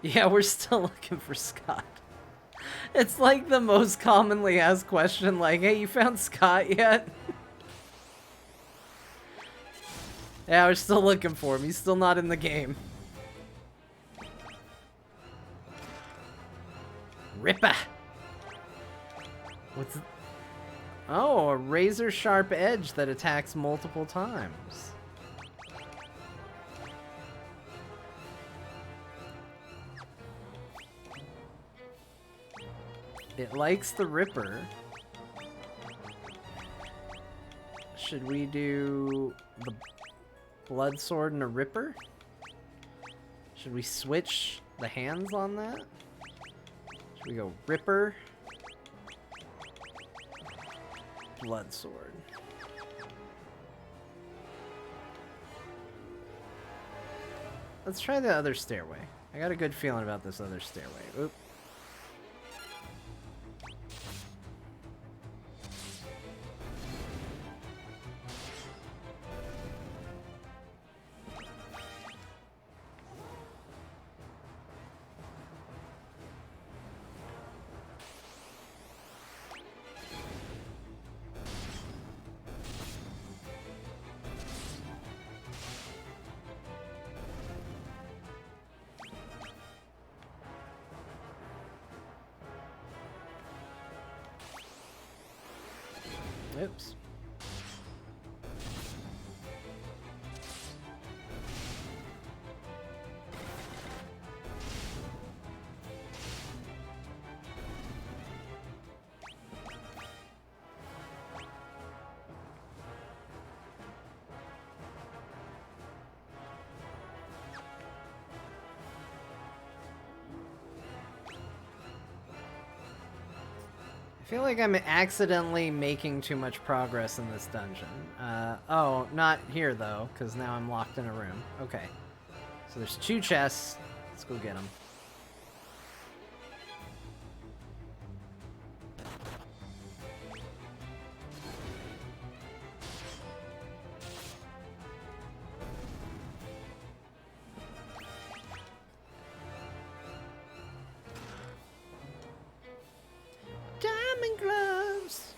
Yeah, we're still looking for Scott. It's like the most commonly asked question, like, hey, you found Scott yet? Yeah, we're still looking for him. He's still not in the game. Ripper! What's... Oh, a razor-sharp edge that attacks multiple times. It likes the Ripper. Should we do the Blood Sword and a Ripper? Should we switch the hands on that? Should we go Ripper? Blood Sword. Let's try the other stairway. I got a good feeling about this other stairway. Oop. Oops. I feel like I'm accidentally making too much progress in this dungeon. Oh, not here though, because now I'm locked in a room. Okay. So there's 2 chests. Let's go get them. Diamond gloves!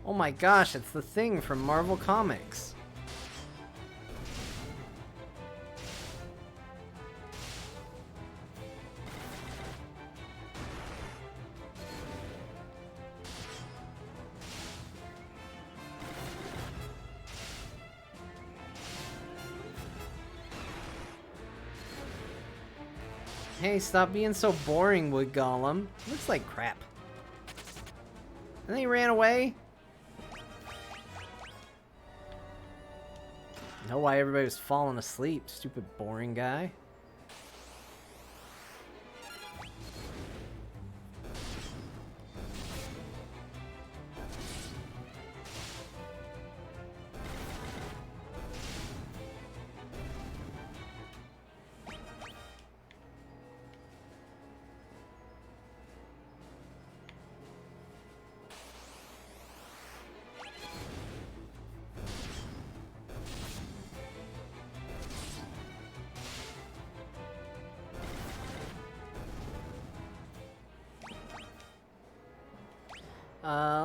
Oh my gosh, it's the Thing from Marvel Comics. Hey, stop being so boring, Wood Golem. Looks like crap. And then he ran away? Know why everybody was falling asleep, stupid boring guy.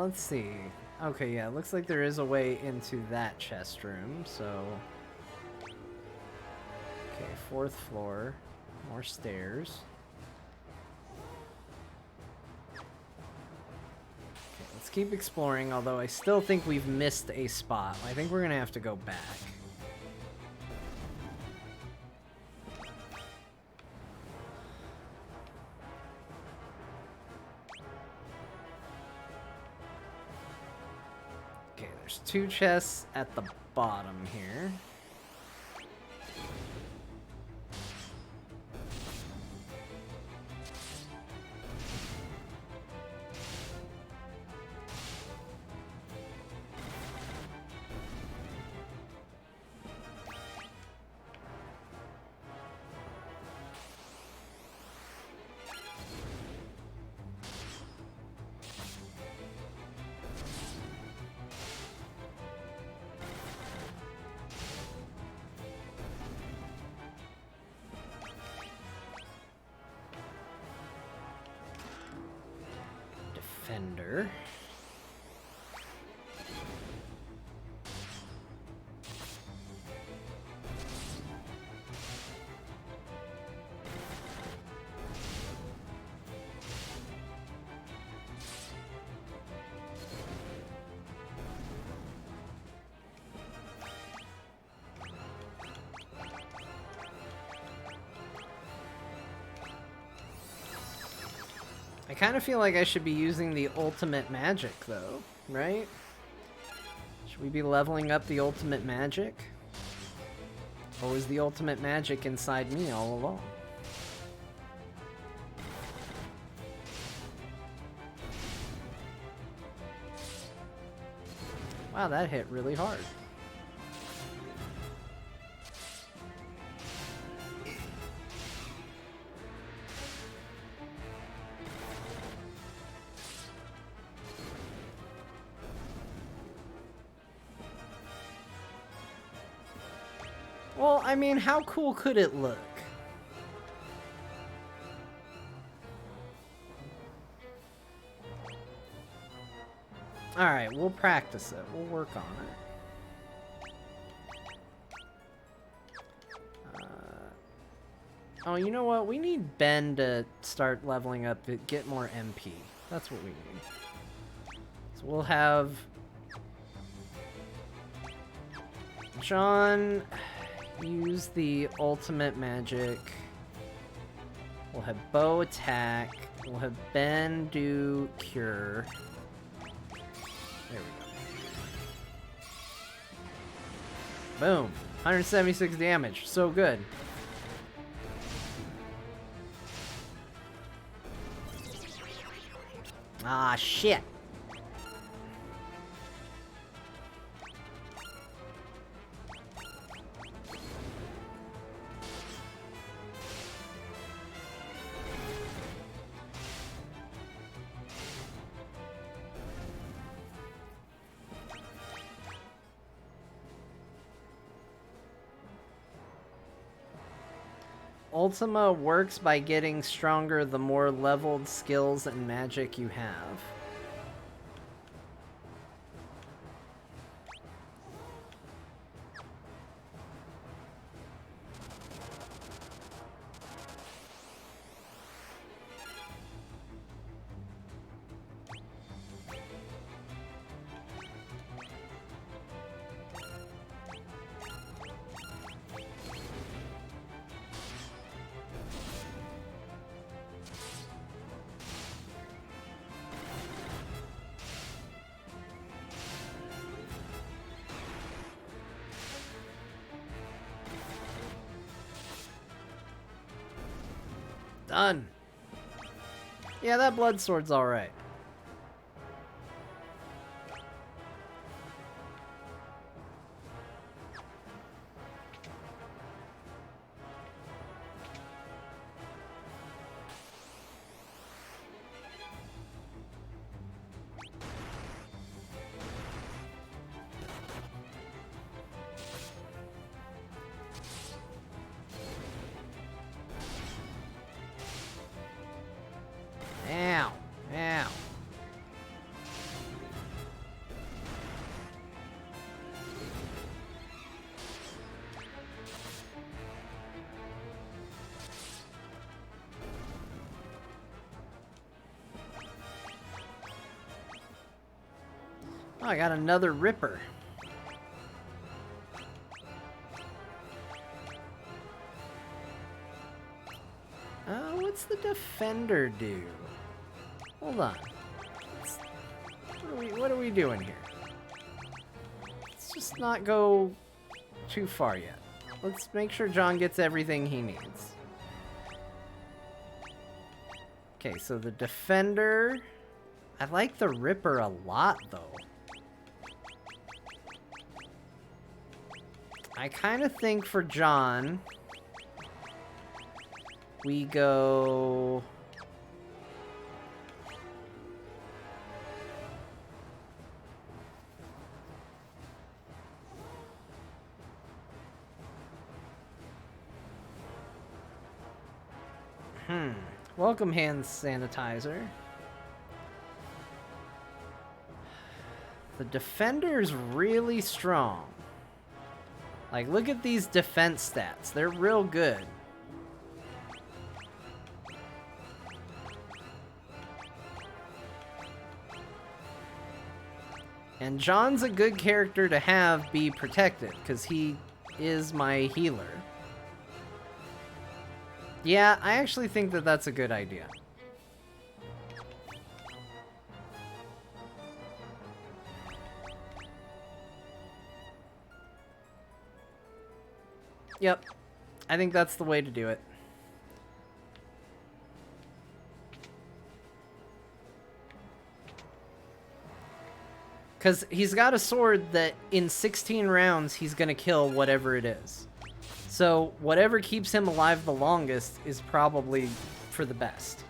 Let's see. Okay, yeah, looks like there is a way into that chest room, so... Okay, 4th floor. More stairs. Okay, let's keep exploring, although I still think we've missed a spot. I think we're gonna have to go back. There's 2 chests at the bottom here. defender. I kind of feel like I should be using the ultimate magic, though, right? Should we be leveling up the ultimate magic? Or was the ultimate magic inside me all along? Wow, that hit really hard. Well, I mean, how cool could it look? Alright, we'll practice it. We'll work on it. Oh, you know what? We need Ben to start leveling up to get more MP. That's what we need. So we'll have John use the ultimate magic. We'll have Bo attack. We'll have Ben do cure. There we go. Boom. 176 damage. So good. Ah, shit. Ultima works by getting stronger the more leveled skills and magic you have. Done. Yeah, that blood sword's alright. Ow. Ow. Oh, I got another Ripper. What's the Defender do? Hold on. What are we doing here? Let's just not go too far yet. Let's make sure John gets everything he needs. Okay, so the Defender... I like the Ripper a lot, though. I kind of think for John... we go... Welcome hand sanitizer. The defender's really strong. Like, look at these defense stats. They're real good. And John's a good character to have be protected, because he is my healer. Yeah, I actually think that that's a good idea. Yep, I think that's the way to do it. Because he's got a sword that in 16 rounds he's going to kill whatever it is. So whatever keeps him alive the longest is probably for the best.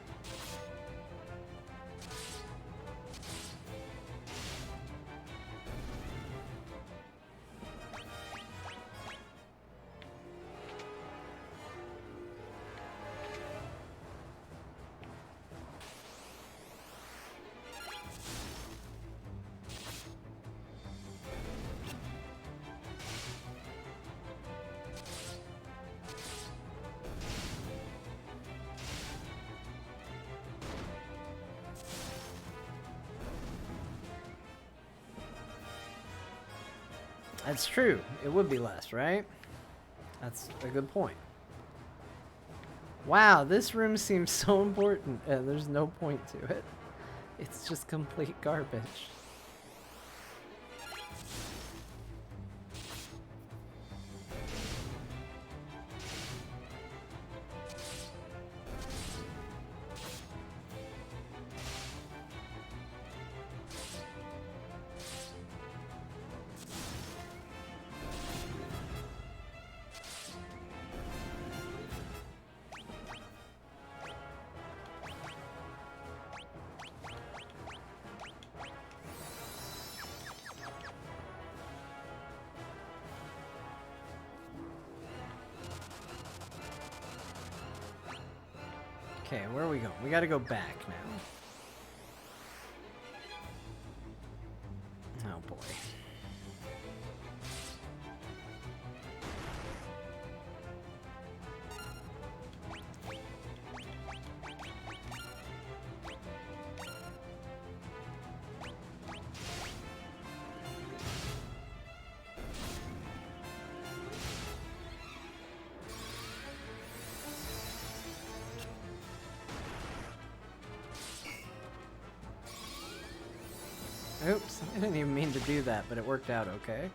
That's true. It would be less, right? That's a good point. Wow, this room seems so important, and there's no point to it. It's just complete garbage. Okay, where are we going? We gotta go back now. Oh boy. Oops, I didn't even mean to do that, but it worked out okay.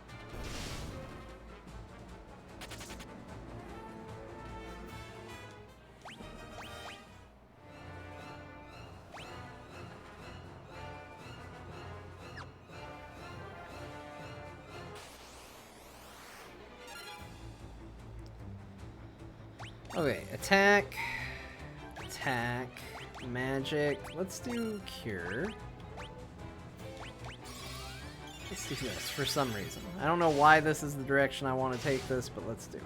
Okay, attack, magic. Let's do cure. Let's do this for some reason. I don't know why this is the direction I want to take this, but let's do it.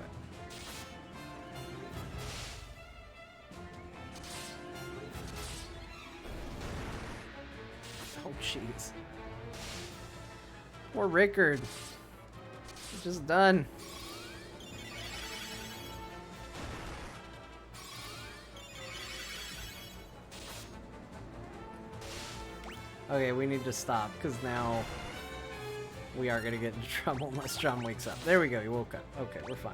Oh, jeez. Poor Rickard. He's just done. Okay, we need to stop, because now we are going to get into trouble unless John wakes up. There we go, he woke up. Okay, we're fine.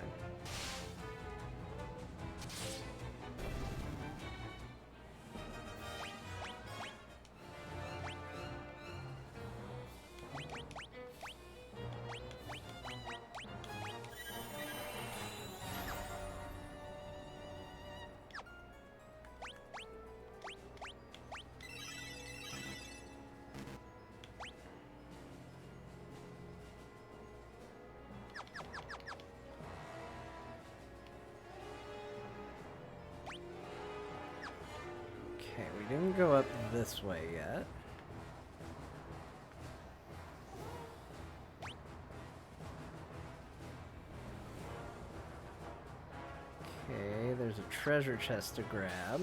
Okay, we didn't go up this way yet. Okay, there's a treasure chest to grab.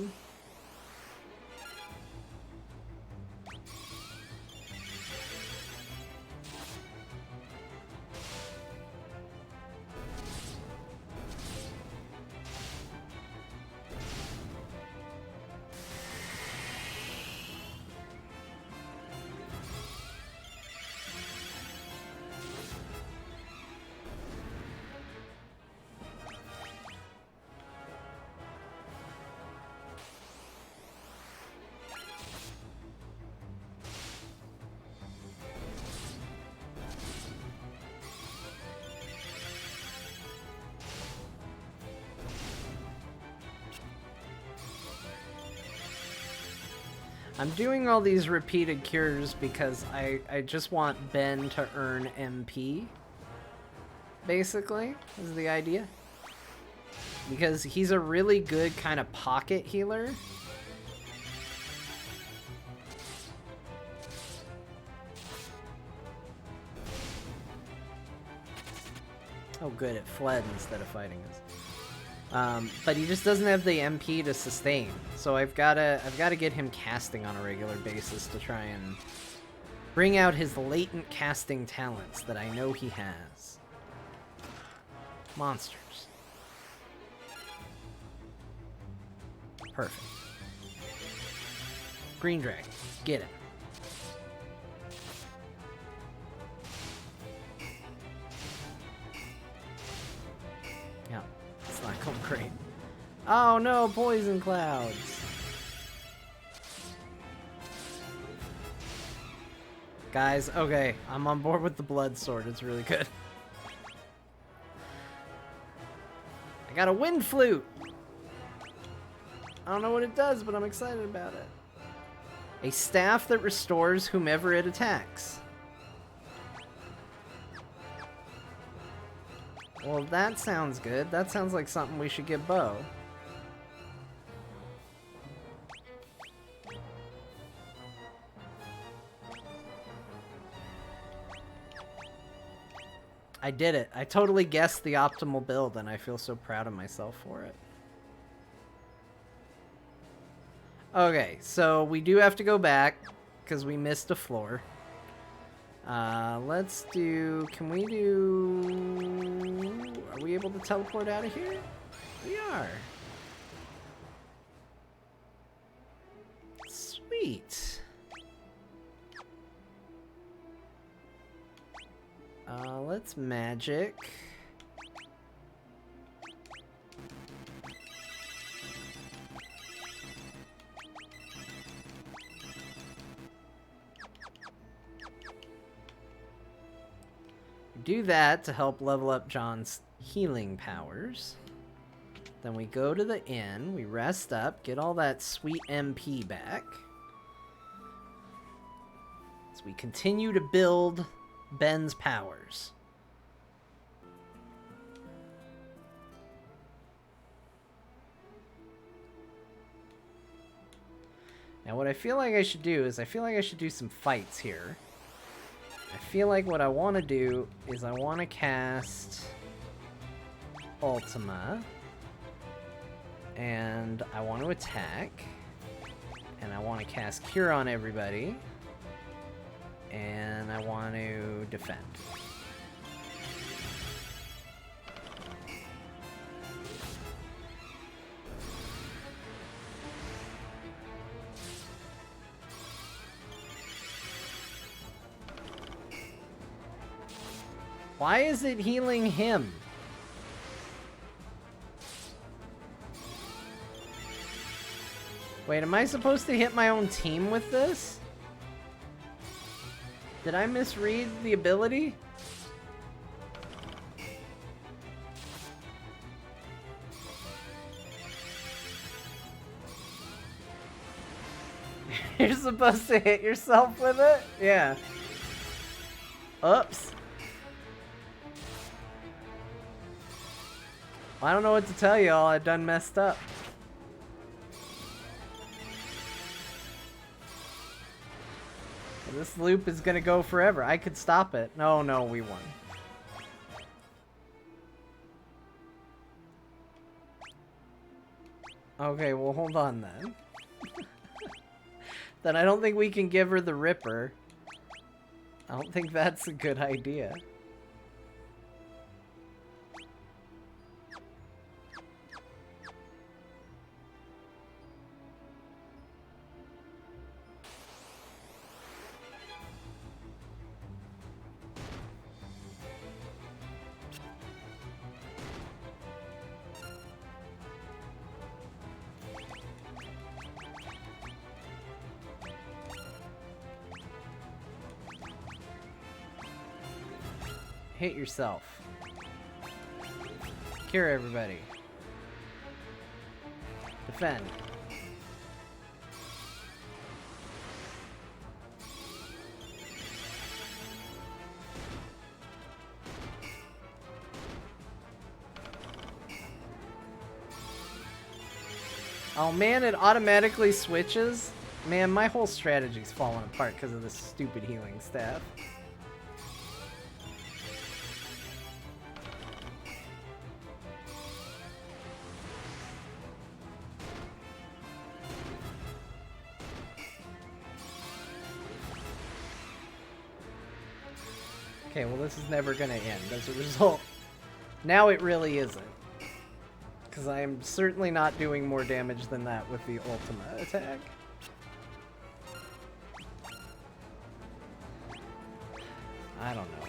I'm doing all these repeated cures because I just want Ben to earn MP. Basically, is the idea. Because he's a really good kind of pocket healer. Oh good, it fled instead of fighting us. But he just doesn't have the MP to sustain. So I've gotta get him casting on a regular basis to try and bring out his latent casting talents that I know he has. Monsters. Perfect. Green dragon, get it. Yeah, it's not going great. Oh no, poison clouds. Guys, okay, I'm on board with the blood sword. It's really good. I got a wind flute. I don't know what it does, but I'm excited about it. A staff that restores whomever it attacks. Well, that sounds good. That sounds like something we should give Bo. I did it. I totally guessed the optimal build, and I feel so proud of myself for it. Okay, so we do have to go back because we missed a floor. Let's do... Can we do... Are we able to teleport out of here? We are. Sweet. Let's magic. Do that to help level up John's healing powers. Then we go to the inn, we rest up, get all that sweet MP back. As we continue to build Ben's powers. Now what I feel like I should do is I feel like I should do some fights here. I feel like what I want to do is I want to cast Ultima, and I want to attack, and I want to cast Cure on everybody, and I want to defend. Why is it healing him? Wait, am I supposed to hit my own team with this? Did I misread the ability? You're supposed to hit yourself with it? Yeah. Oops. I don't know what to tell y'all. I done messed up. This loop is gonna go forever. I could stop it. No, no, we won. Okay, well, hold on then. Then I don't think we can give her the Ripper. I don't think that's a good idea. Hit yourself. Cure everybody. Defend. Oh man, it automatically switches? Man, my whole strategy's falling apart because of this stupid healing staff. Okay, well this is never gonna end as a result. Now it really isn't. Because I am certainly not doing more damage than that with the Ultima attack. I don't know.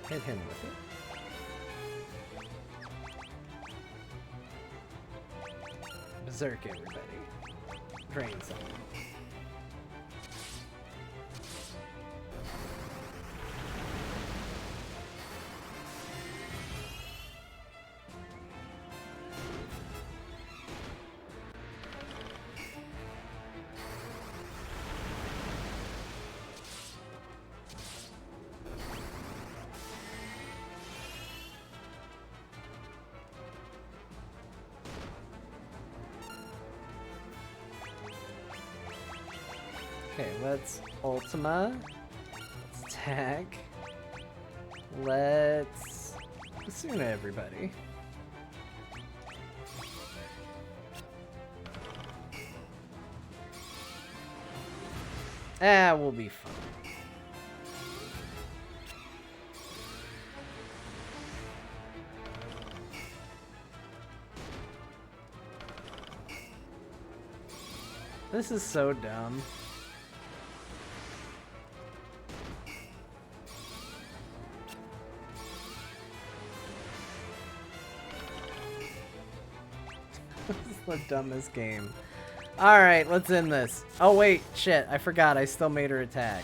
Hit him with it. Berserk, everybody. Drain some. Okay, let's Ultima. Let's attack. Let's Asuna everybody. Ah, we'll be fine. This is so dumb. This is the dumbest game. Alright, let's end this. Oh wait, shit, I forgot. I still made her attack.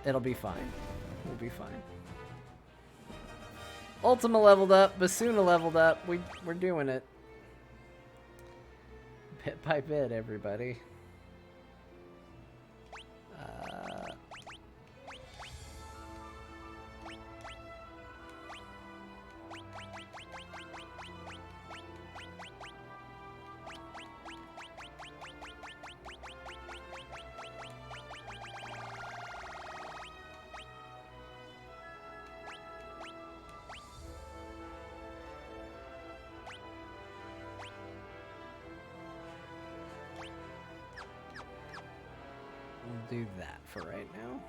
It'll be fine. We'll be fine. Ultima leveled up. Basuna leveled up. We're doing it. Bit by bit, everybody. Do that for right now.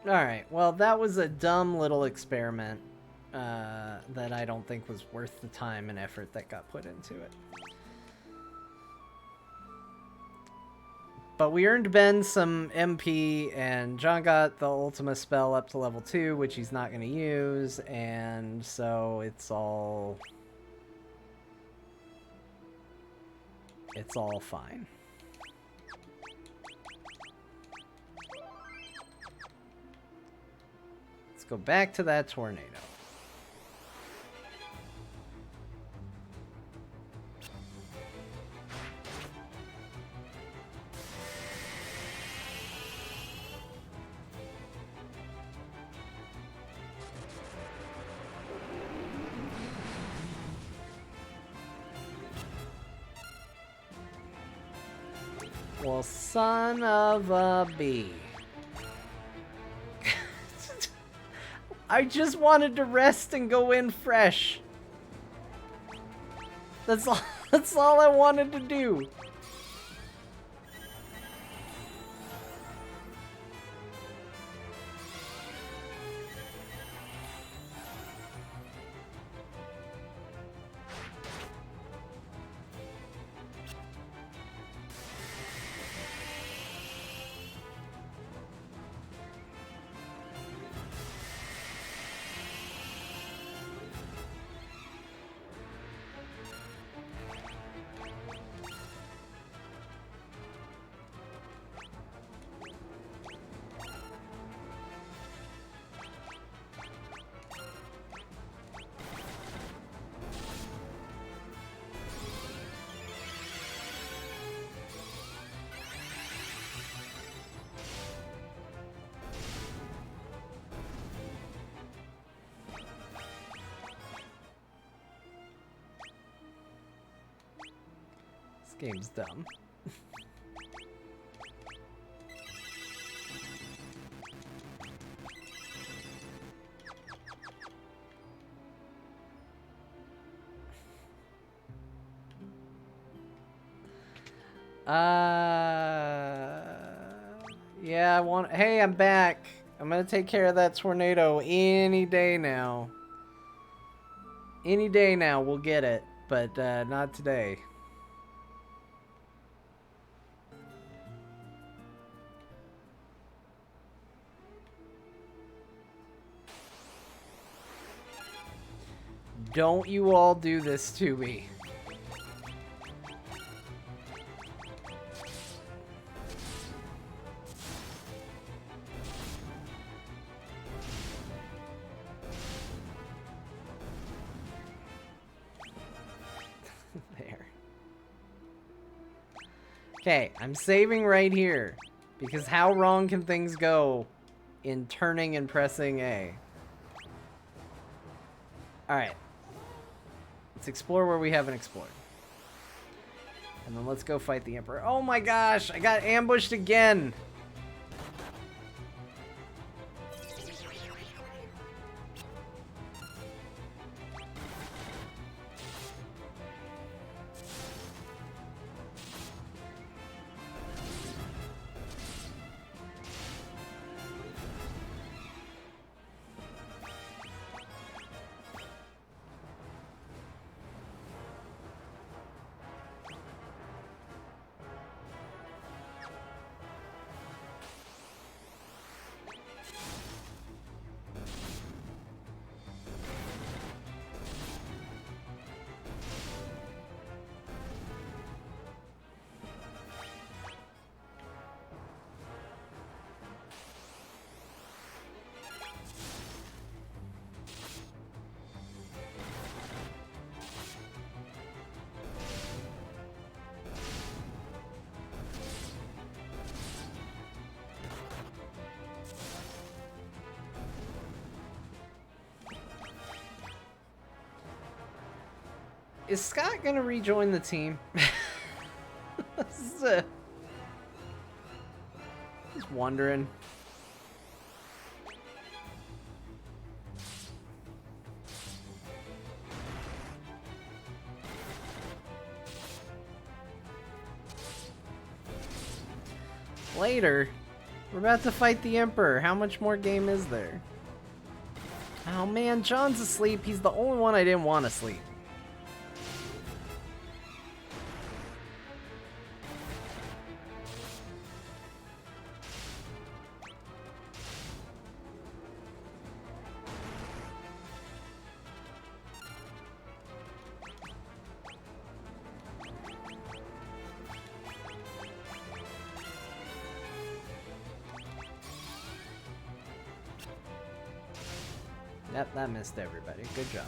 Alright, well that was a dumb little experiment that I don't think was worth the time and effort that got put into it. But we earned Ben some MP, and John got the Ultima spell up to level 2, which he's not going to use, and so it's all fine. Let's go back to that tornado. Well, son of a bee. I just wanted to rest and go in fresh. That's all I wanted to do. This game's dumb. Yeah, hey, I'm back. I'm gonna take care of that tornado any day now. Any day now, we'll get it, but not today. Don't you all do this to me. There. Okay, I'm saving right here. Because how wrong can things go in turning and pressing A? Alright. Let's explore where we haven't explored. And then let's go fight the Emperor. Oh my gosh! I got ambushed again! Is Scott gonna rejoin the team? Just wondering. Later, we're about to fight the Emperor. How much more game is there? Oh man, John's asleep. He's the only one I didn't want to sleep. Yep, that missed everybody. Good job.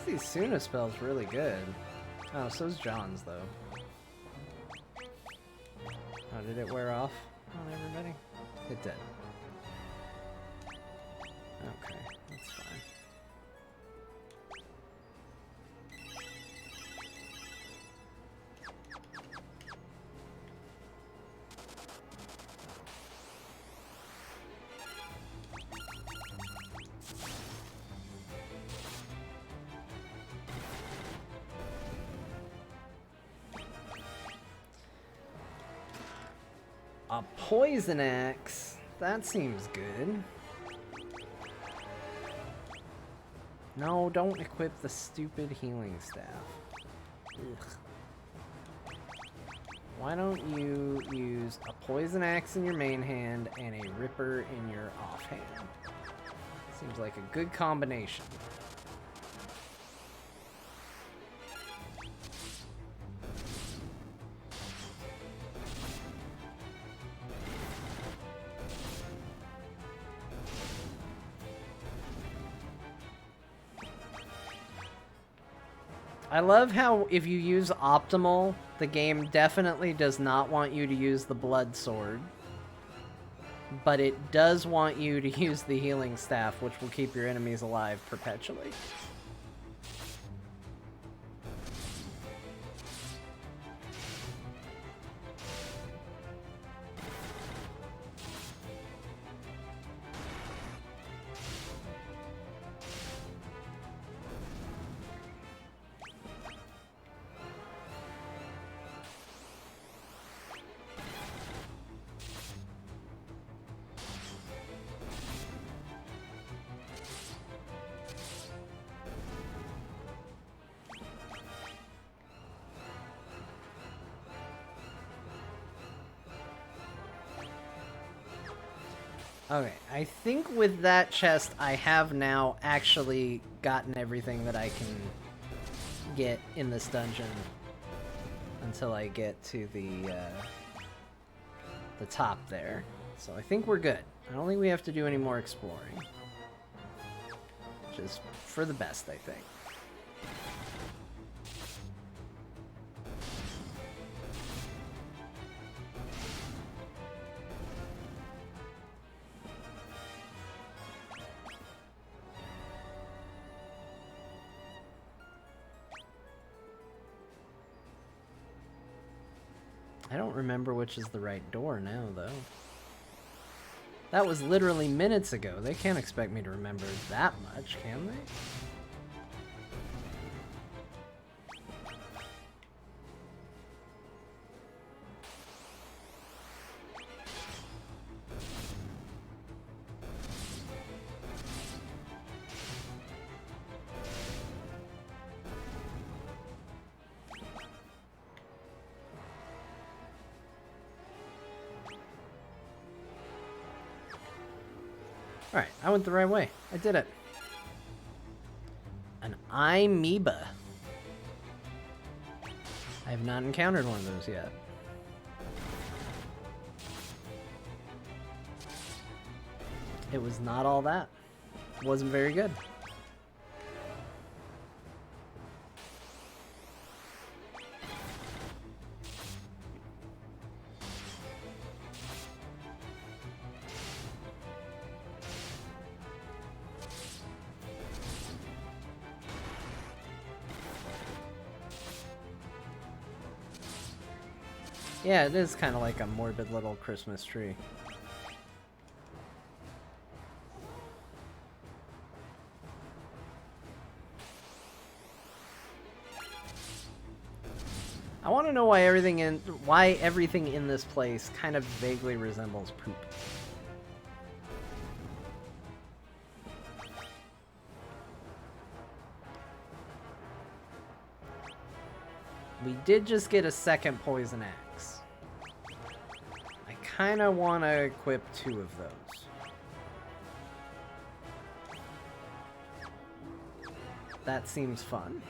These Suna spells really good. Oh, so's John's though. Oh, did it wear off on everybody? It did. Okay, that's fine. A poison axe? That seems good. No, don't equip the stupid healing staff. Ugh. Why don't you use a poison axe in your main hand and a ripper in your offhand? Seems like a good combination. I love how if you use optimal, the game definitely does not want you to use the blood sword. But it does want you to use the healing staff, which will keep your enemies alive perpetually. Okay, I think with that chest, I have now actually gotten everything that I can get in this dungeon until I get to the top there. So I think we're good. I don't think we have to do any more exploring. Which is for the best, I think. I don't remember which is the right door now, though. That was literally minutes ago. They can't expect me to remember that much, can they? Alright, I went the right way. I did it. An amoeba. I have not encountered one of those yet. It was not all that. It wasn't very good. Yeah, it is kind of like a morbid little Christmas tree. I want to know why everything in this place kind of vaguely resembles poop. We did just get a second poison axe. I kind of want to equip 2 of those. That seems fun.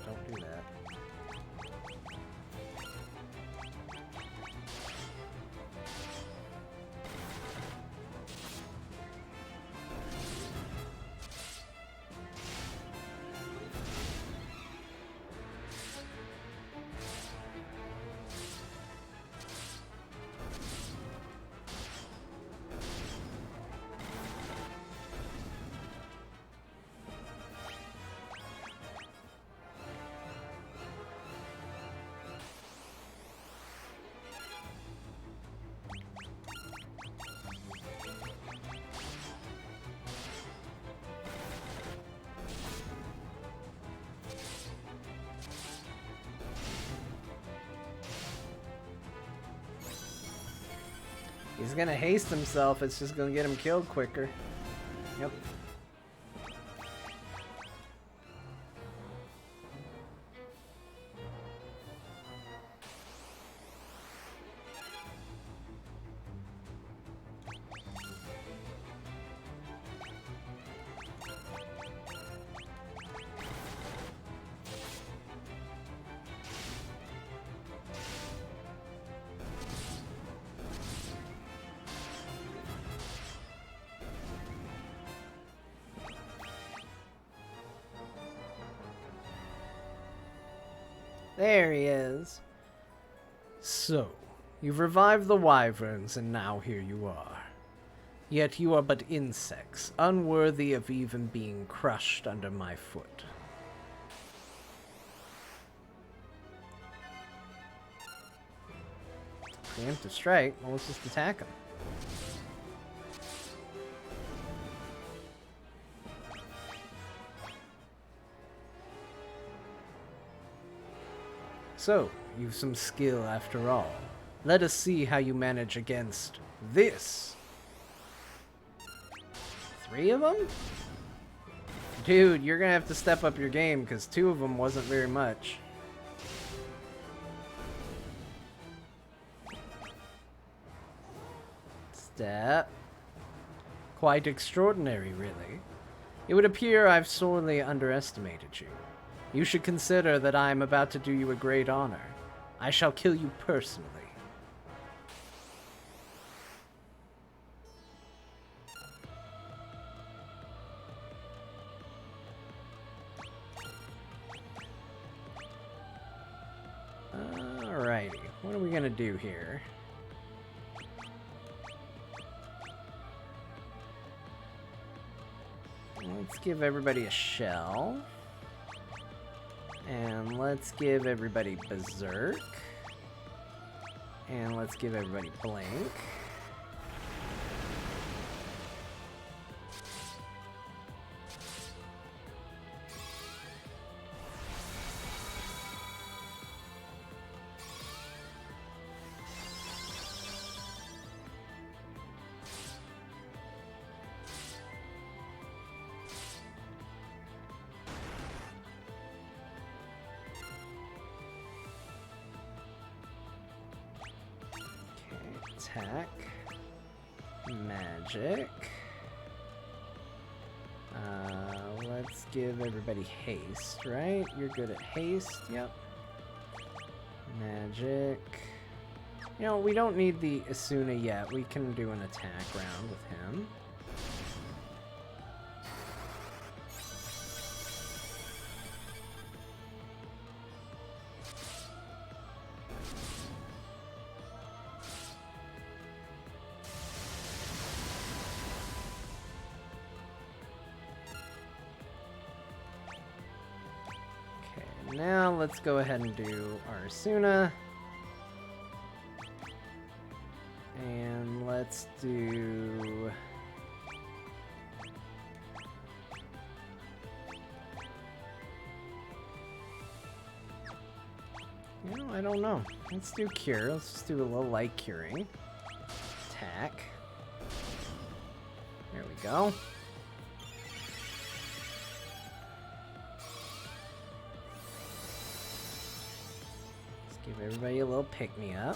Don't do that. He's gonna haste himself, it's just gonna get him killed quicker. Yep. There he is. So, you've revived the wyverns, and now here you are. Yet you are but insects, unworthy of even being crushed under my foot. Preemptive strike? Well, let's just attack him. So, you've some skill after all. Let us see how you manage against this. 3 of them? Dude, you're gonna have to step up your game, because 2 of them wasn't very much. Step. Quite extraordinary, really. It would appear I've sorely underestimated you. You should consider that I am about to do you a great honor. I shall kill you personally. Alrighty, what are we gonna do here? Let's give everybody a shell. And let's give everybody Berserk. And let's give everybody Blink. Attack. Magic. Let's give everybody haste, right? You're good at haste, yep. Magic. You know, we don't need the Asuna yet. We can do an attack round with him. Now let's go ahead and do our Asuna. And let's do... You know, I don't know. Let's do Cure. Let's just do a little light curing. Attack. There we go. Give everybody a little pick-me-up.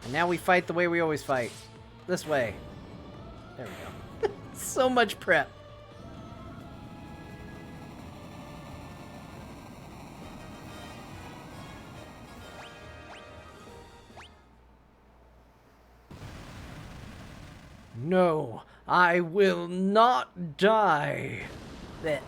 And now we fight the way we always fight. This way. There we go. So much prep. No, I will not die. Blech.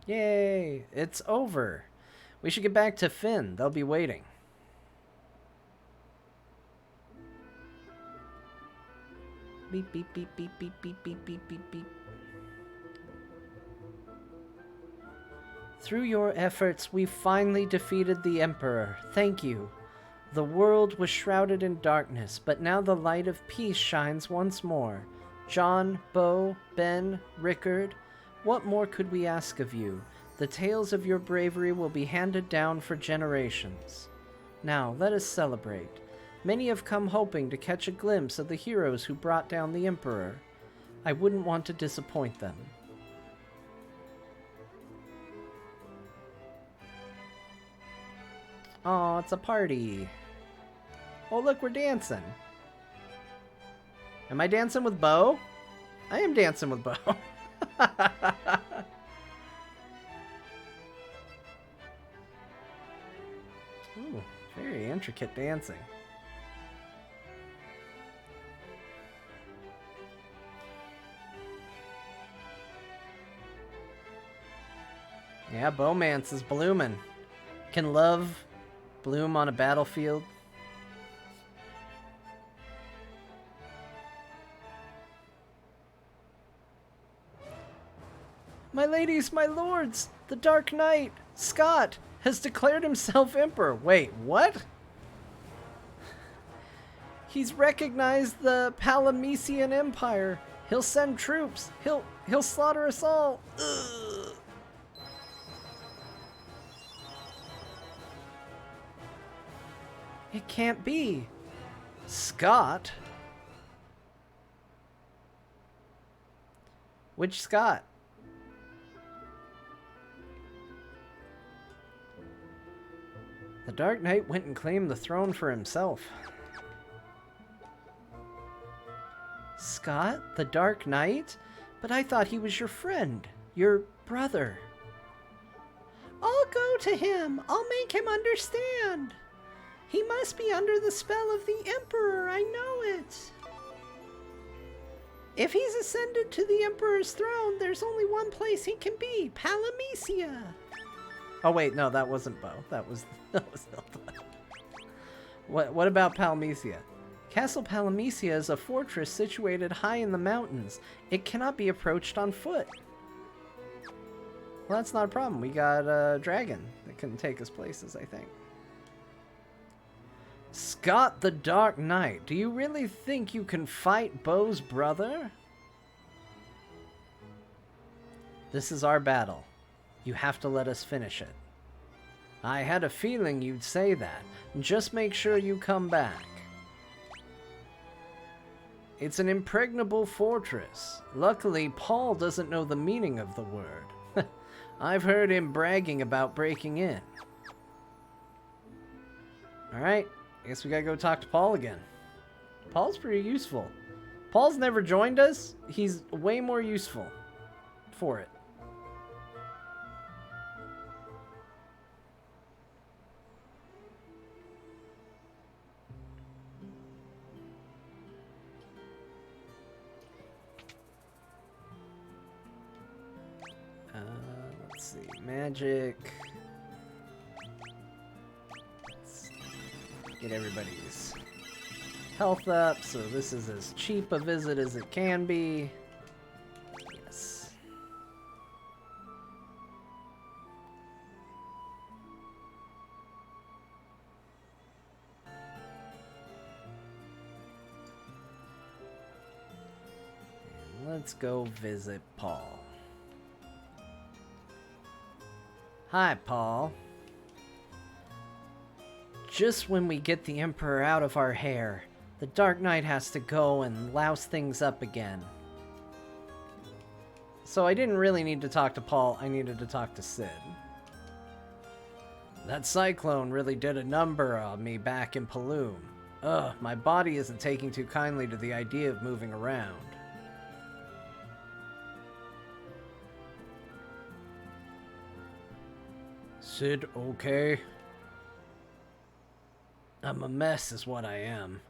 Yay, it's over. We should get back to Finn. They'll be waiting. Beep, beep, beep, beep, beep, beep, beep, beep, beep, beep. Through your efforts, we finally defeated the Emperor. Thank you. The world was shrouded in darkness, but now the light of peace shines once more. John, Bo, Ben, Rickard, what more could we ask of you? The tales of your bravery will be handed down for generations. Now, let us celebrate. Many have come hoping to catch a glimpse of the heroes who brought down the Emperor. I wouldn't want to disappoint them. Oh, it's a party. Oh, look, we're dancing. Am I dancing with Bo? I am dancing with Bo. intricate dancing. Yeah, Bowmance is bloomin'. Can love bloom on a battlefield? My ladies, my lords, the Dark Knight, Scott, has declared himself emperor. Wait, what? He's recognized the Palamecian Empire. He'll send troops. He'll slaughter us all. Ugh. It can't be. Scott? Which Scott? The Dark Knight went and claimed the throne for himself. Scott? The Dark Knight? But I thought he was your friend. Your brother. I'll go to him. I'll make him understand. He must be under the spell of the Emperor. I know it. If he's ascended to the Emperor's throne, there's only one place he can be. Palamecia. Oh wait, no, that wasn't Bo. That was Hilda. What about Palamecia? Castle Palamecia is a fortress situated high in the mountains. It cannot be approached on foot. Well, that's not a problem. We got a dragon that can take us places, I think. Scott the Dark Knight, do you really think you can fight Bo's brother? This is our battle. You have to let us finish it. I had a feeling you'd say that. Just make sure you come back. It's an impregnable fortress. Luckily, Paul doesn't know the meaning of the word. I've heard him bragging about breaking in. Alright, I guess we gotta go talk to Paul again. Paul's pretty useful. Paul's never joined us. He's way more useful for it. Let's see, magic. Let's get everybody's health up, so this is as cheap a visit as it can be. Yes. And let's go visit Paul. Hi, Paul. Just when we get the Emperor out of our hair, the Dark Knight has to go and louse things up again. So I didn't really need to talk to Paul, I needed to talk to Sid. That cyclone really did a number on me back in Paloom. Ugh, my body isn't taking too kindly to the idea of moving around. Sid, okay? I'm a mess is what I am,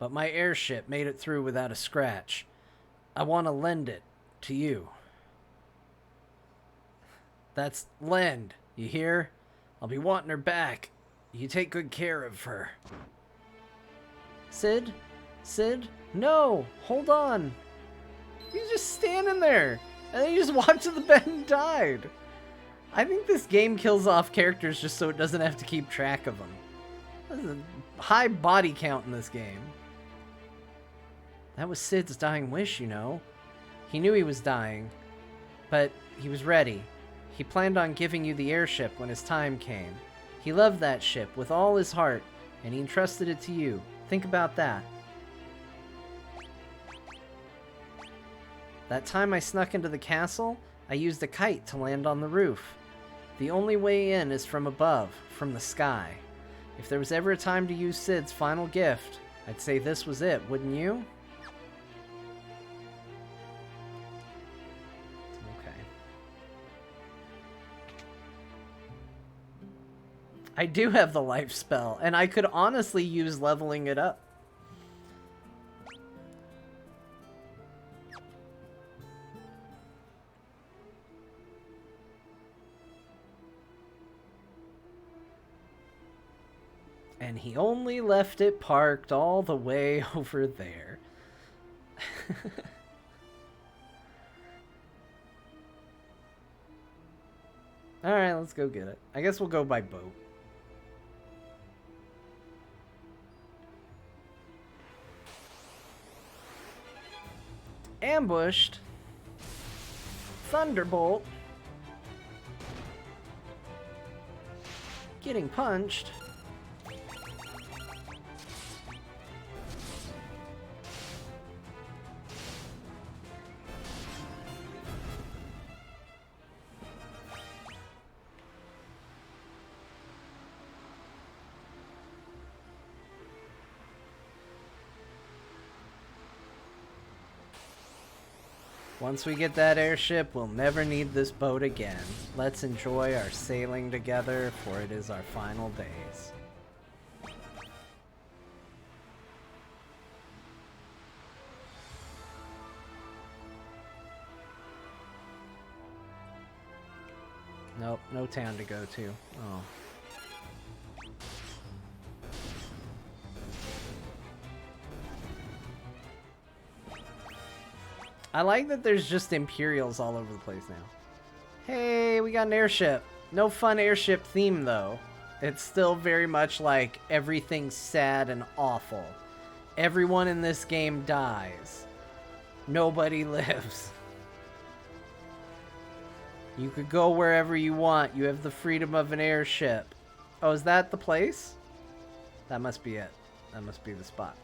but my airship made it through without a scratch. I want to lend it to you. That's lend, you hear? I'll be wanting her back. You take good care of her. Sid? Sid? No! Hold on! He's just standing there, and then he just walked to the bed and died. I think this game kills off characters just so it doesn't have to keep track of them. There's a high body count in this game. That was Sid's dying wish, you know. He knew he was dying, but he was ready. He planned on giving you the airship when his time came. He loved that ship with all his heart, and he entrusted it to you. Think about that. That time I snuck into the castle, I used a kite to land on the roof. The only way in is from above, from the sky. If there was ever a time to use Sid's final gift, I'd say this was it, wouldn't you? Okay. I do have the life spell, and I could honestly use leveling it up. And he only left it parked all the way over there. Alright, let's go get it. I guess we'll go by boat. Ambushed. Thunderbolt. Getting punched. Once we get that airship, we'll never need this boat again. Let's enjoy our sailing together, for it is our final days. Nope, no town to go to. Oh. I like that there's just Imperials all over the place now. Hey, we got an airship. No fun airship theme, though. It's still very much like everything's sad and awful. Everyone in this game dies. Nobody lives. You could go wherever you want. You have the freedom of an airship. Oh, is that the place? That must be it. That must be the spot.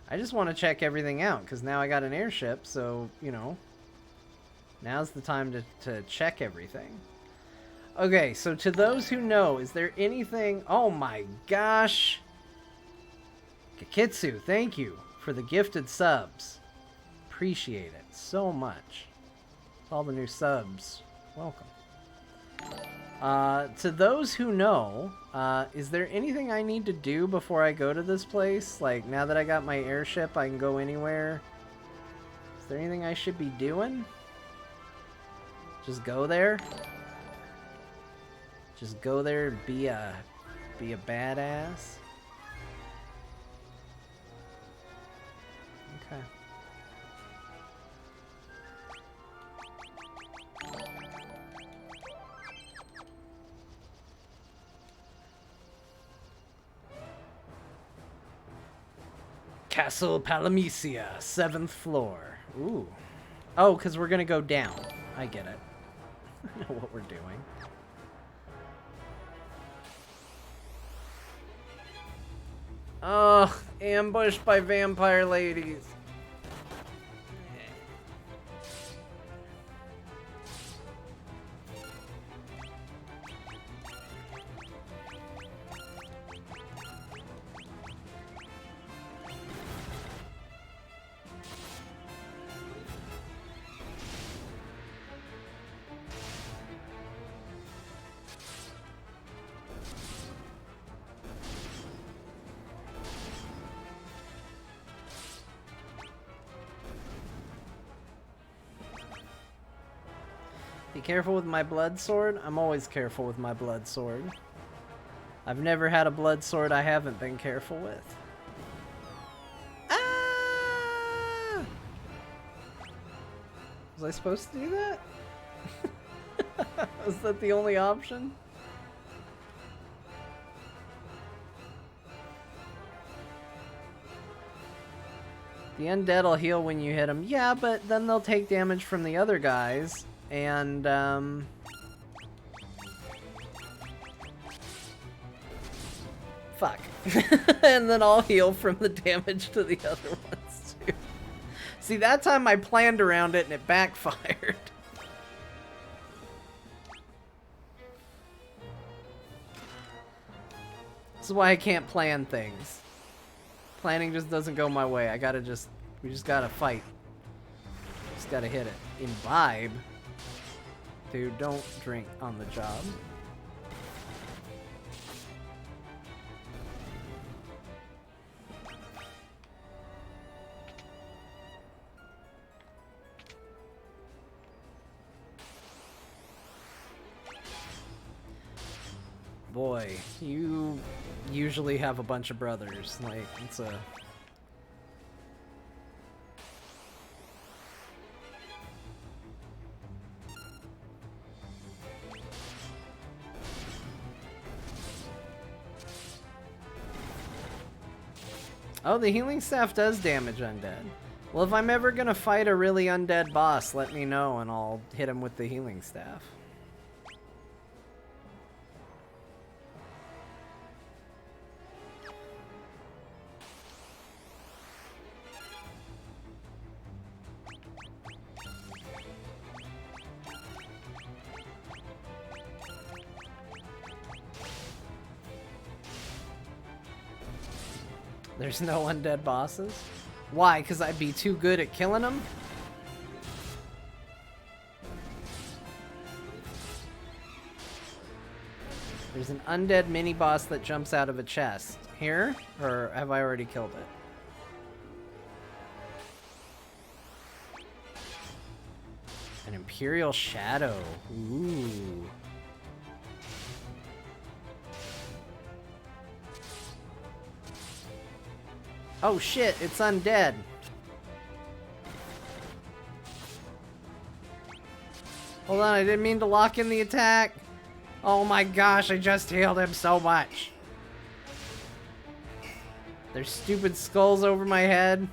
I just want to check everything out, because now I got an airship, so, you know, now's the time to check everything. Okay, so to those who know, is there anything... Oh my gosh! Kakitsu, thank you for the gifted subs. Appreciate it so much. All the new subs, welcome. To those who know, is there anything I need to do before I go to this place? Like, now that I got my airship, I can go anywhere. Is there anything I should be doing? Just go there? Just go there and be a badass? Okay. Castle Palamecia, 7th floor. Ooh. Oh, because we're going to go down. I get it. I know what we're doing. Ugh, ambushed by vampire ladies. Be careful with my blood sword. I'm always careful with my blood sword. I've never had a blood sword I haven't been careful with. Ah! Was I supposed to do that? Was that the only option? The undead will heal when you hit them. Yeah, but then they'll take damage from the other guys. And, fuck. And then I'll heal from the damage to the other ones, too. See, that time I planned around it and it backfired. This is why I can't plan things. Planning just doesn't go my way. We just gotta fight. Just gotta hit it. Imbibe? Dude, don't drink on the job. Boy, you usually have a bunch of brothers. Like, it's a... Oh, the healing staff does damage undead. Well, if I'm ever gonna fight a really undead boss, let me know and I'll hit him with the healing staff. There's no undead bosses? Why? Because I'd be too good at killing them? There's an undead mini-boss that jumps out of a chest. Here? Or have I already killed it? An Imperial Shadow. Ooh. Oh shit, it's undead. Hold on, I didn't mean to lock in the attack. Oh my gosh, I just healed him so much. There's stupid skulls over my head.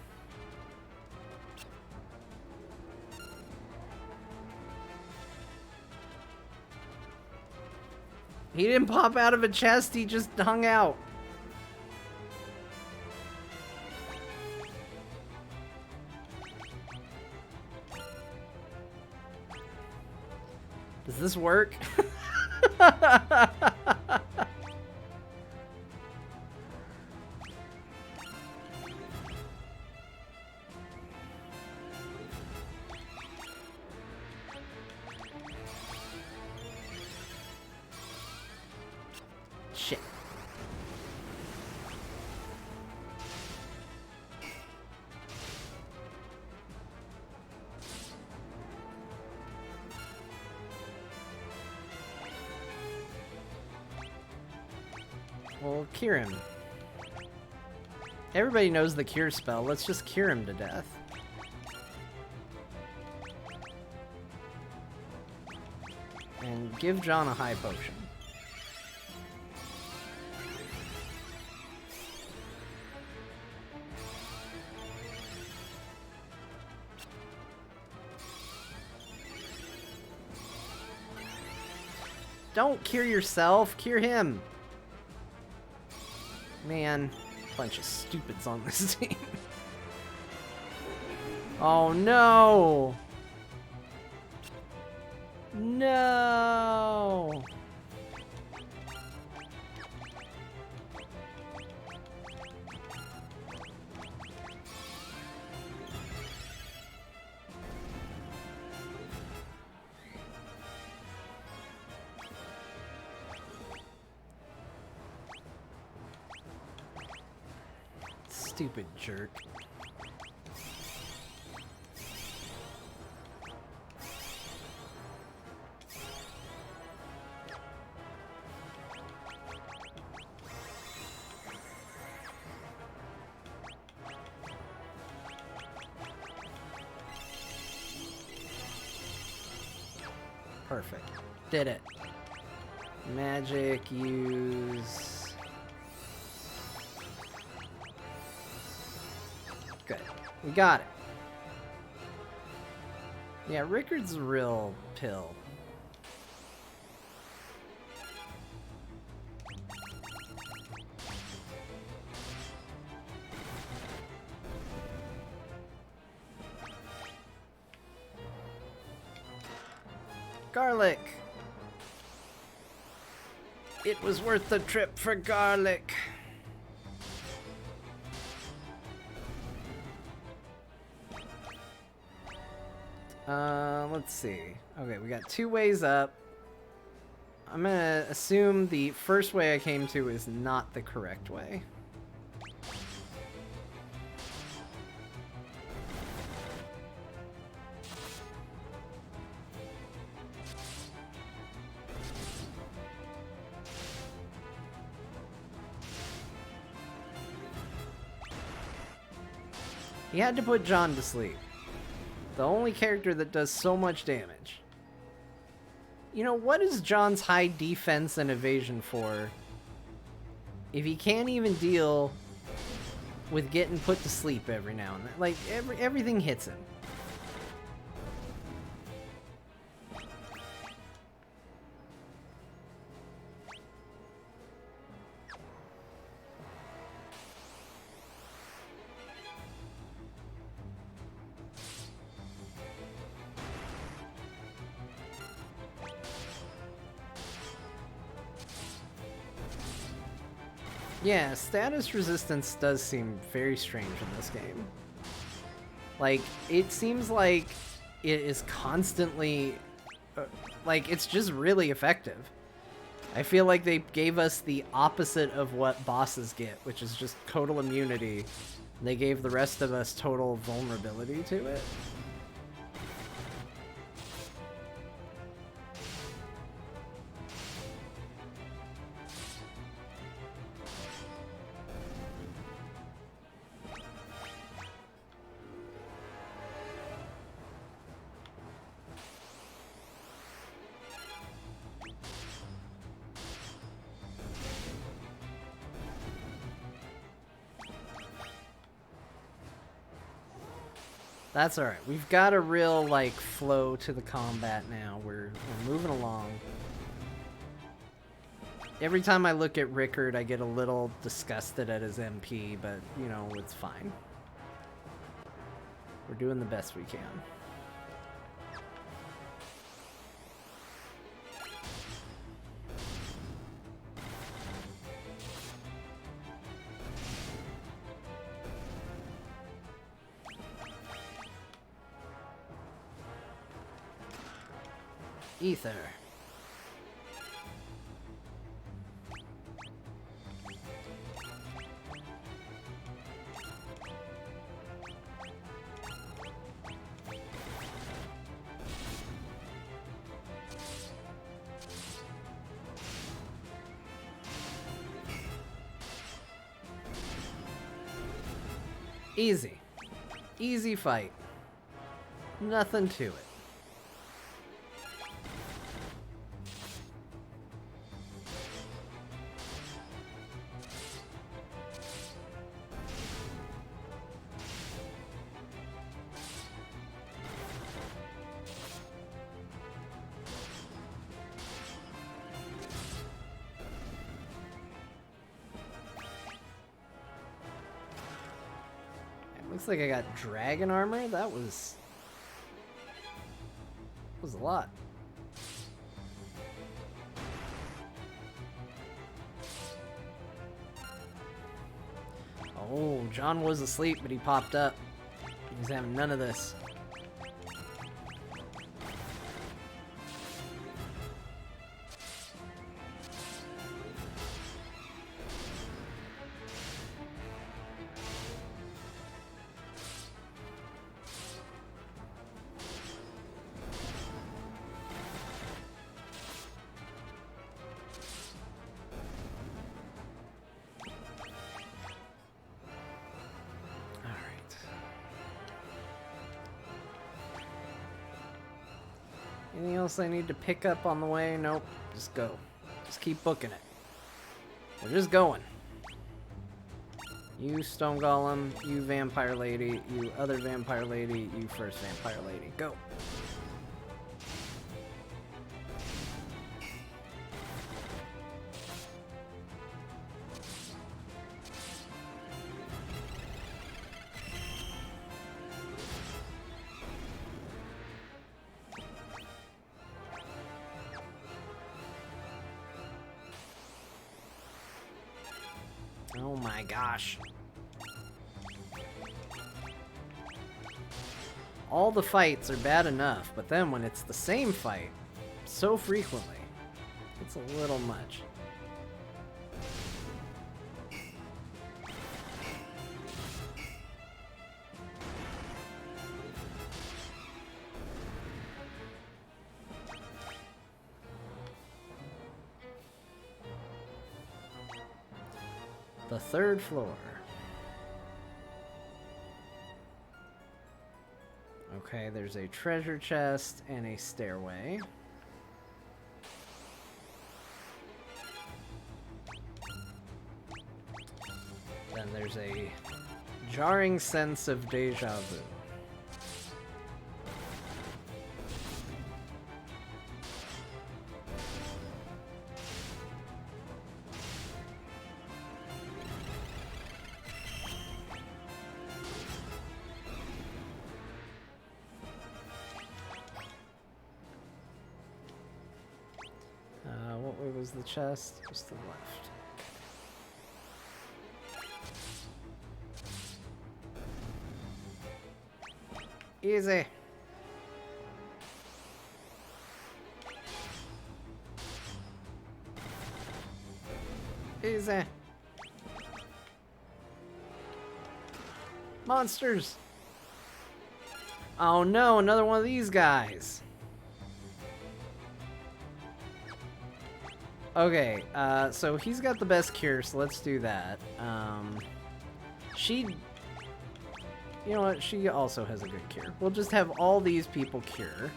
He didn't pop out of a chest, he just hung out. Does this work? Shit. We'll cure him. Everybody knows the cure spell. Let's just cure him to death. And give John a high potion. Don't cure yourself, cure him. Man, bunch of stupids on this team. Oh no! No! Stupid jerk. Perfect. Did it. Magic, use... Good. We got it. Yeah, Rickard's a real pill. Garlic! It was worth the trip for garlic. Let's see. Okay, we got 2 ways up. I'm gonna assume the first way I came to is not the correct way. He had to put John to sleep. The only character that does so much damage. You know, what is John's high defense and evasion for if he can't even deal with getting put to sleep every now and then? Like, everything hits him. Yeah, status resistance does seem very strange in this game. Like, it seems like it is constantly... like, it's just really effective. I feel like they gave us the opposite of what bosses get, which is just total immunity. They gave the rest of us total vulnerability to it. That's alright. We've got a real, like, flow to the combat now. We're moving along. Every time I look at Rickard, I get a little disgusted at his MP, but, you know, it's fine. We're doing the best we can. Ether. Easy. Easy fight. Nothing to it. Looks like I got dragon armor. That was a lot. Oh, John was asleep, but he popped up. He was having none of this. Anything else I need to pick up on the way? Nope. Just go. Just keep booking it. We're just going. You Stone Golem, you Vampire Lady, you other Vampire Lady, you first Vampire Lady. Go. Oh my gosh. all the fights are bad enough, but then when it's the same fight so frequently, it's a little much. The third floor. Okay, there's a treasure chest and a stairway. Then there's a jarring sense of deja vu. What way was the chest? Just to the left. Easy. Easy. Monsters. Oh no, another one of these guys. Okay, so he's got the best cure, so let's do that. You know what? She also has a good cure. We'll just have all these people cure.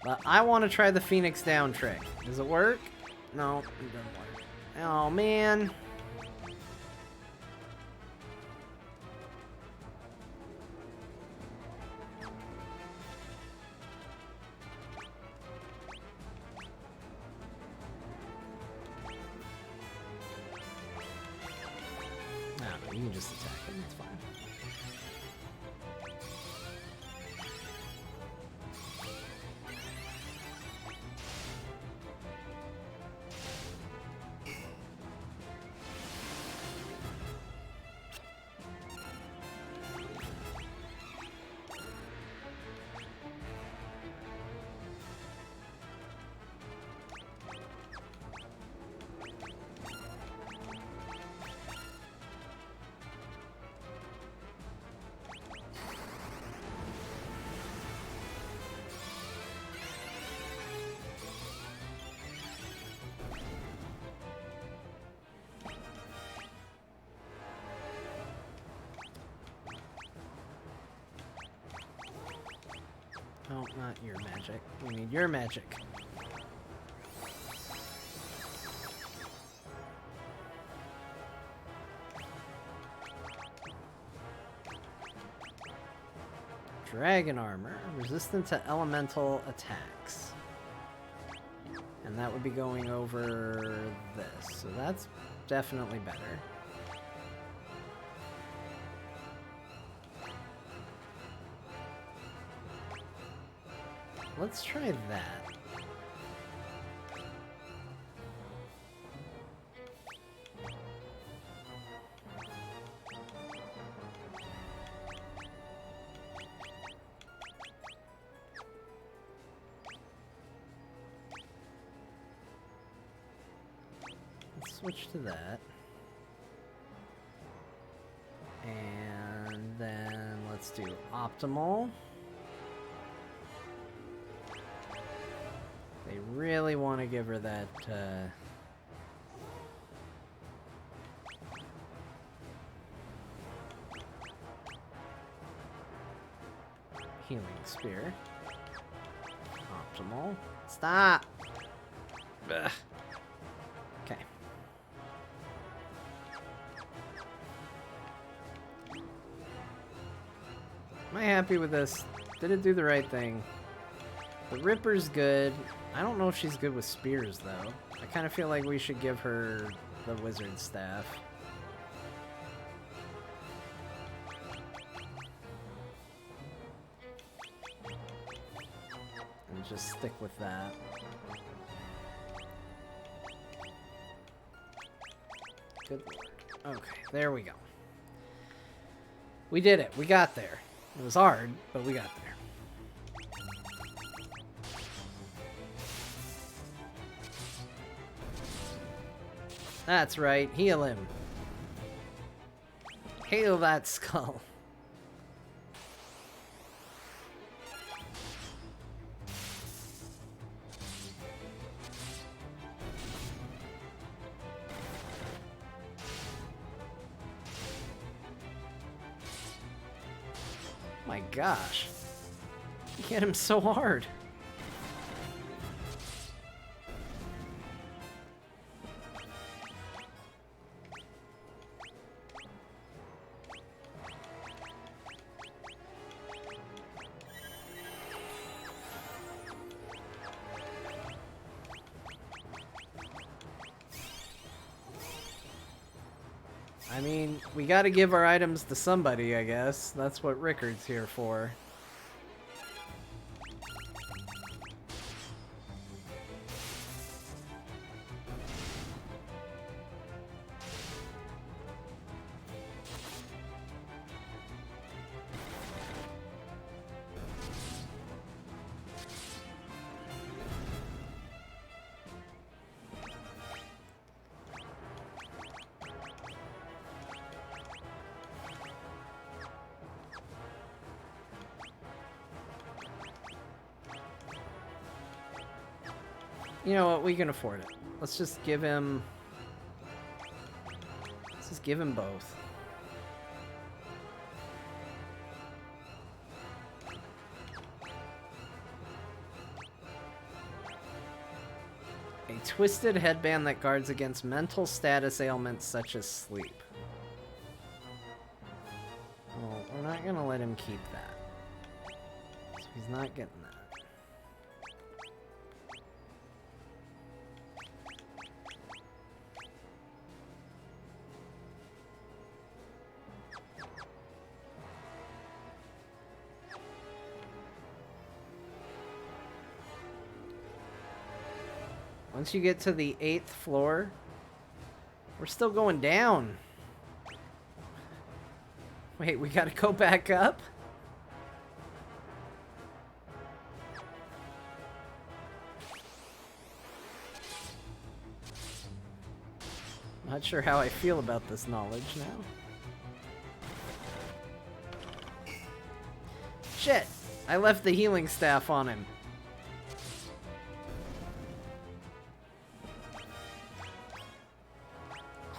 But I want to try the Phoenix Down trick. Does it work? No, it doesn't work. Oh, man. You can just attack him, it's fine. Oh, not your magic. We need your magic. Dragon armor, resistant to elemental attacks. And that would be going over this, so that's definitely better. Let's try that. Let's switch to that. And then let's do optimal. They really want to give her that, healing spear. Optimal. Stop! Ugh. Okay. Am I happy with this? Did it do the right thing? The Ripper's good. I don't know if she's good with spears, though. I kind of feel like we should give her the wizard staff. And just stick with that. Good lord. Okay, there we go. We did it. We got there. It was hard, but we got there. That's right, heal him. Heal that skull. My gosh. You hit him so hard. I mean, we gotta give our items to somebody, I guess. That's what Rickard's here for. You know what? We can afford it. Let's just give him... Let's just give him both. A twisted headband that guards against mental status ailments such as sleep. Well, we're not gonna let him keep that. So he's not getting that. Once you get to the 8th floor, we're still going down. Wait, we gotta go back up? Not sure how I feel about this knowledge now. Shit! I left the healing staff on him.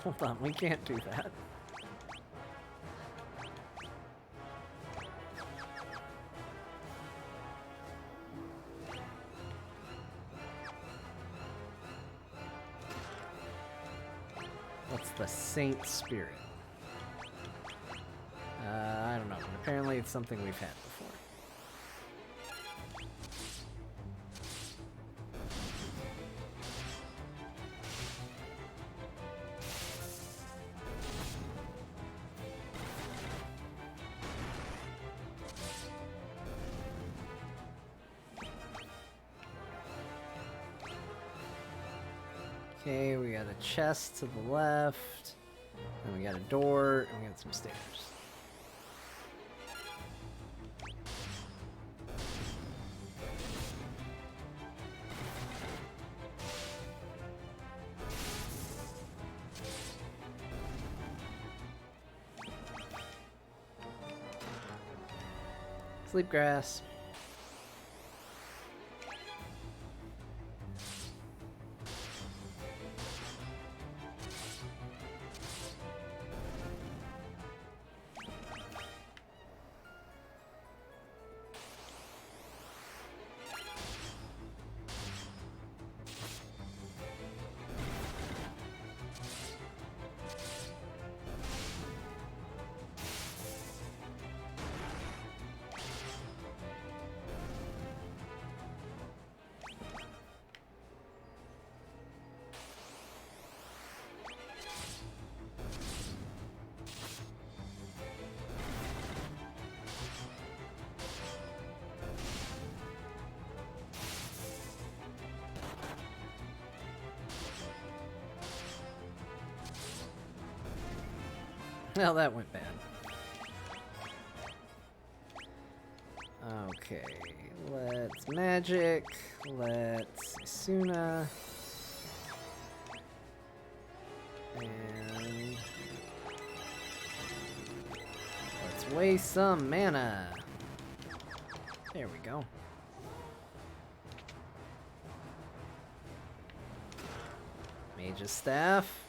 Hold on, we can't do that. What's the Saint Spirit? I don't know, but apparently it's something we've had before. Okay, we got a chest to the left, and we got a door, and we got some stairs. Sleep grass. Well, that went bad. Okay, let's magic. Let's Isuna. And let's waste some mana. There we go. Mage's Staff.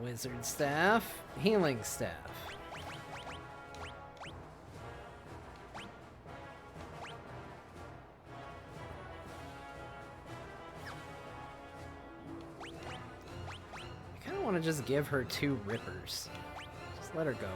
Wizard Staff, Healing Staff. I kind of want to just give her 2 Rippers. Just let her go.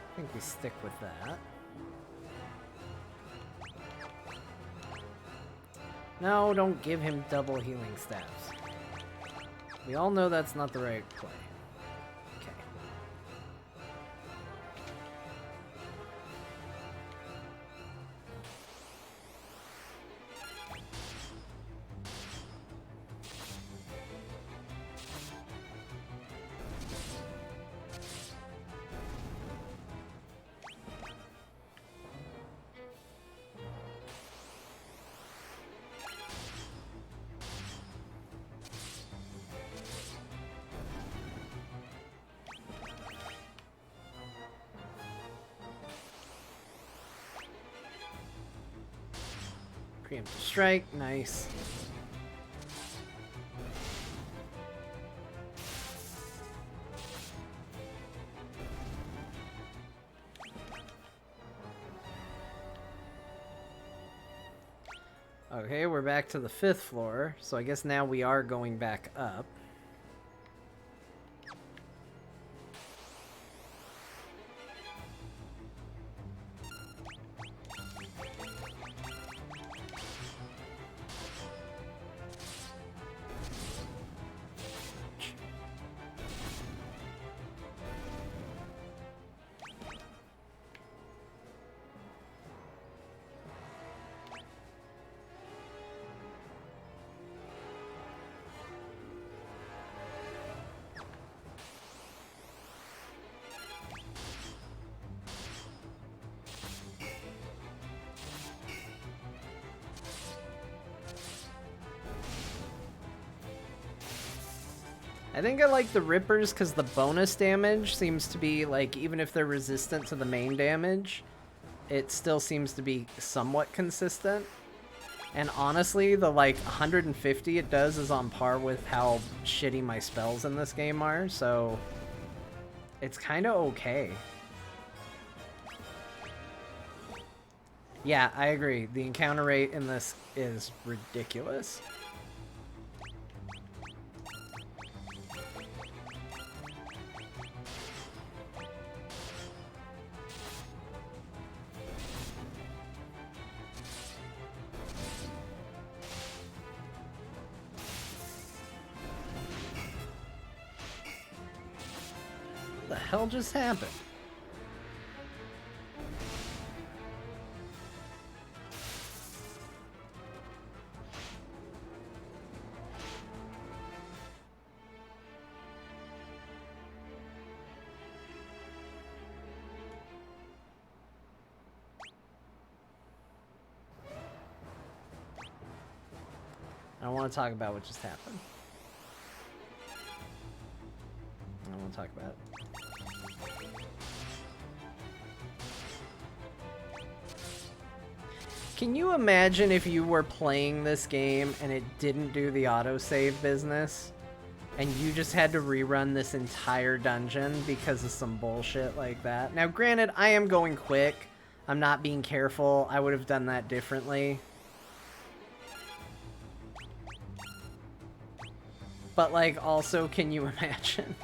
I think we stick with that. No, don't give him double healing staffs. We all know that's not the right play. Okay. Preemptive strike, nice. Okay, we're back to the 5th floor, so I guess now we are going back up. I think I like the Rippers because the bonus damage seems to be, like, even if they're resistant to the main damage, it still seems to be somewhat consistent. And honestly, the, like, 150 it does is on par with how shitty my spells in this game are, so it's kind of okay. Yeah, I agree. The encounter rate in this is ridiculous. What the hell just happened? don't want to talk about what just happened. I don't want to talk about it. Can you imagine if you were playing this game and it didn't do the autosave business? And you just had to rerun this entire dungeon because of some bullshit like that? Now, granted, I am going quick. I'm not being careful. I would have done that differently. But, like, also, can you imagine?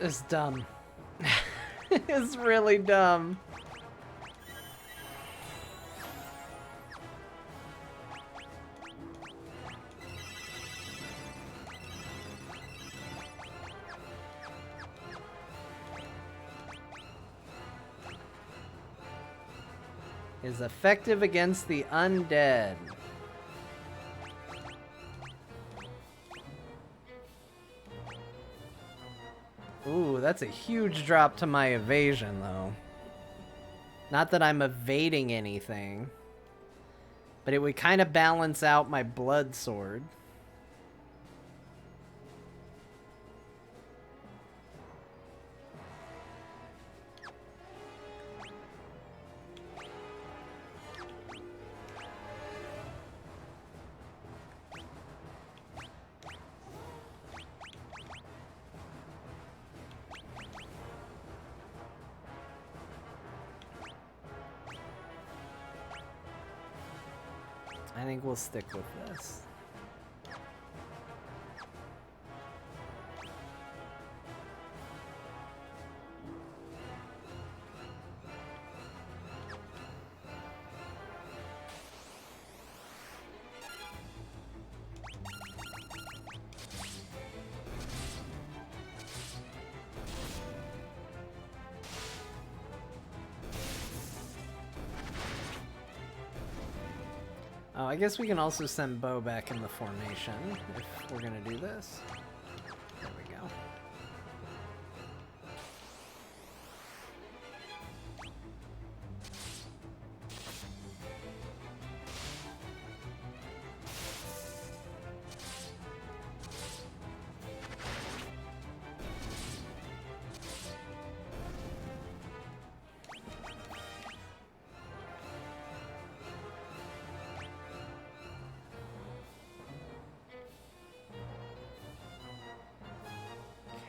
It's dumb. It's really dumb. Is effective against the undead. Ooh, that's a huge drop to my evasion, though. Not that I'm evading anything, but it would kind of balance out my blood sword. I think we'll stick with this. Oh, I guess we can also send Bo back in the formation if we're gonna do this. There we go.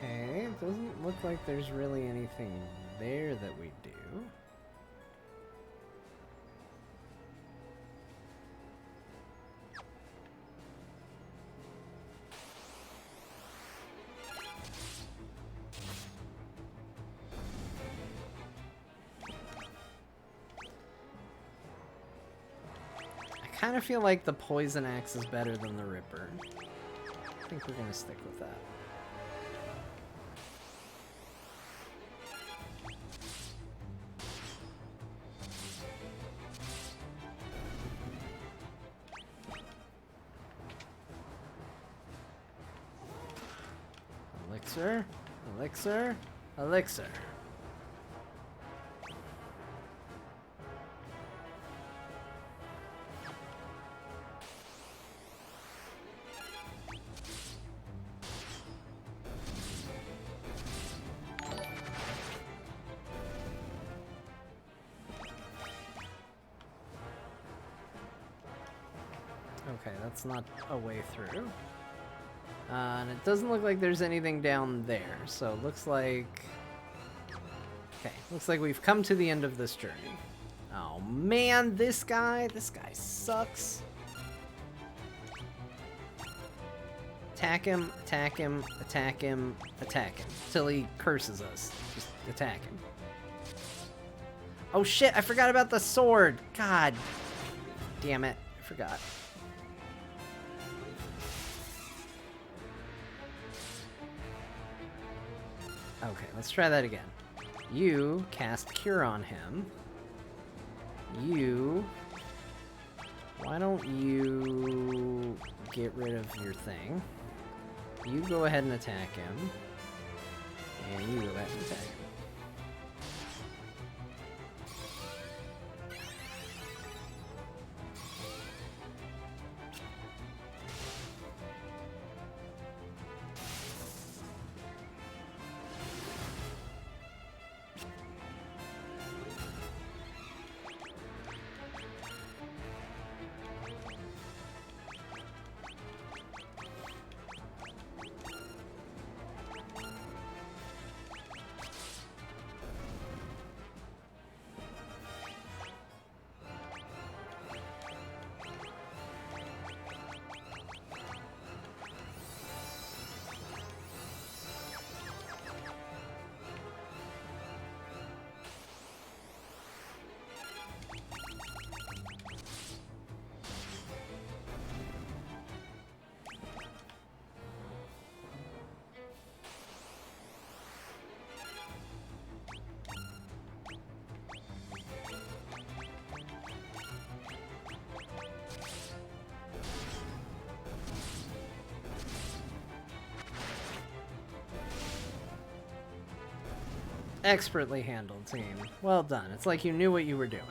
Okay, it doesn't look like there's really anything there that we do. I kind of feel like the poison axe is better than the ripper. I think we're gonna stick with that. Elixir, elixir, elixir. Okay, that's not a way through. And it doesn't look like there's anything down there, so it looks like... Okay, looks like we've come to the end of this journey. Oh man, this guy sucks. Attack him, attack him, attack him, attack him. Till he curses us. Just attack him. Oh shit, I forgot about the sword. God damn it, I forgot. Okay, let's try that again. You cast Cure on him. You... Why don't you get rid of your thing? You go ahead and attack him. And you go ahead and attack him. Expertly handled, team. Well done. It's like you knew what you were doing.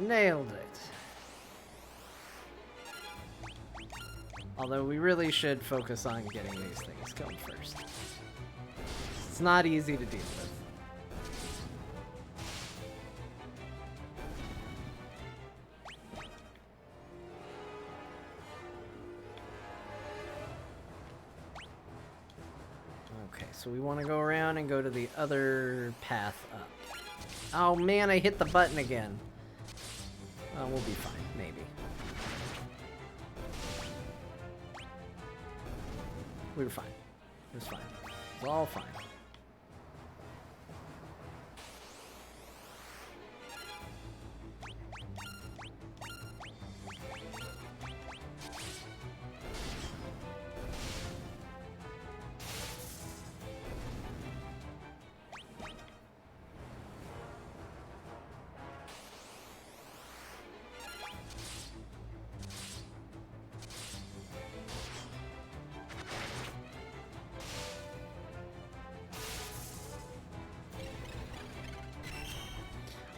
Nailed it. Although we really should focus on getting these things killed first. It's not easy to deal with. Okay, so we want to go around and go to the other path up. Oh man, I hit the button again. We'll be fine, maybe. We were fine. It was fine. It was all fine.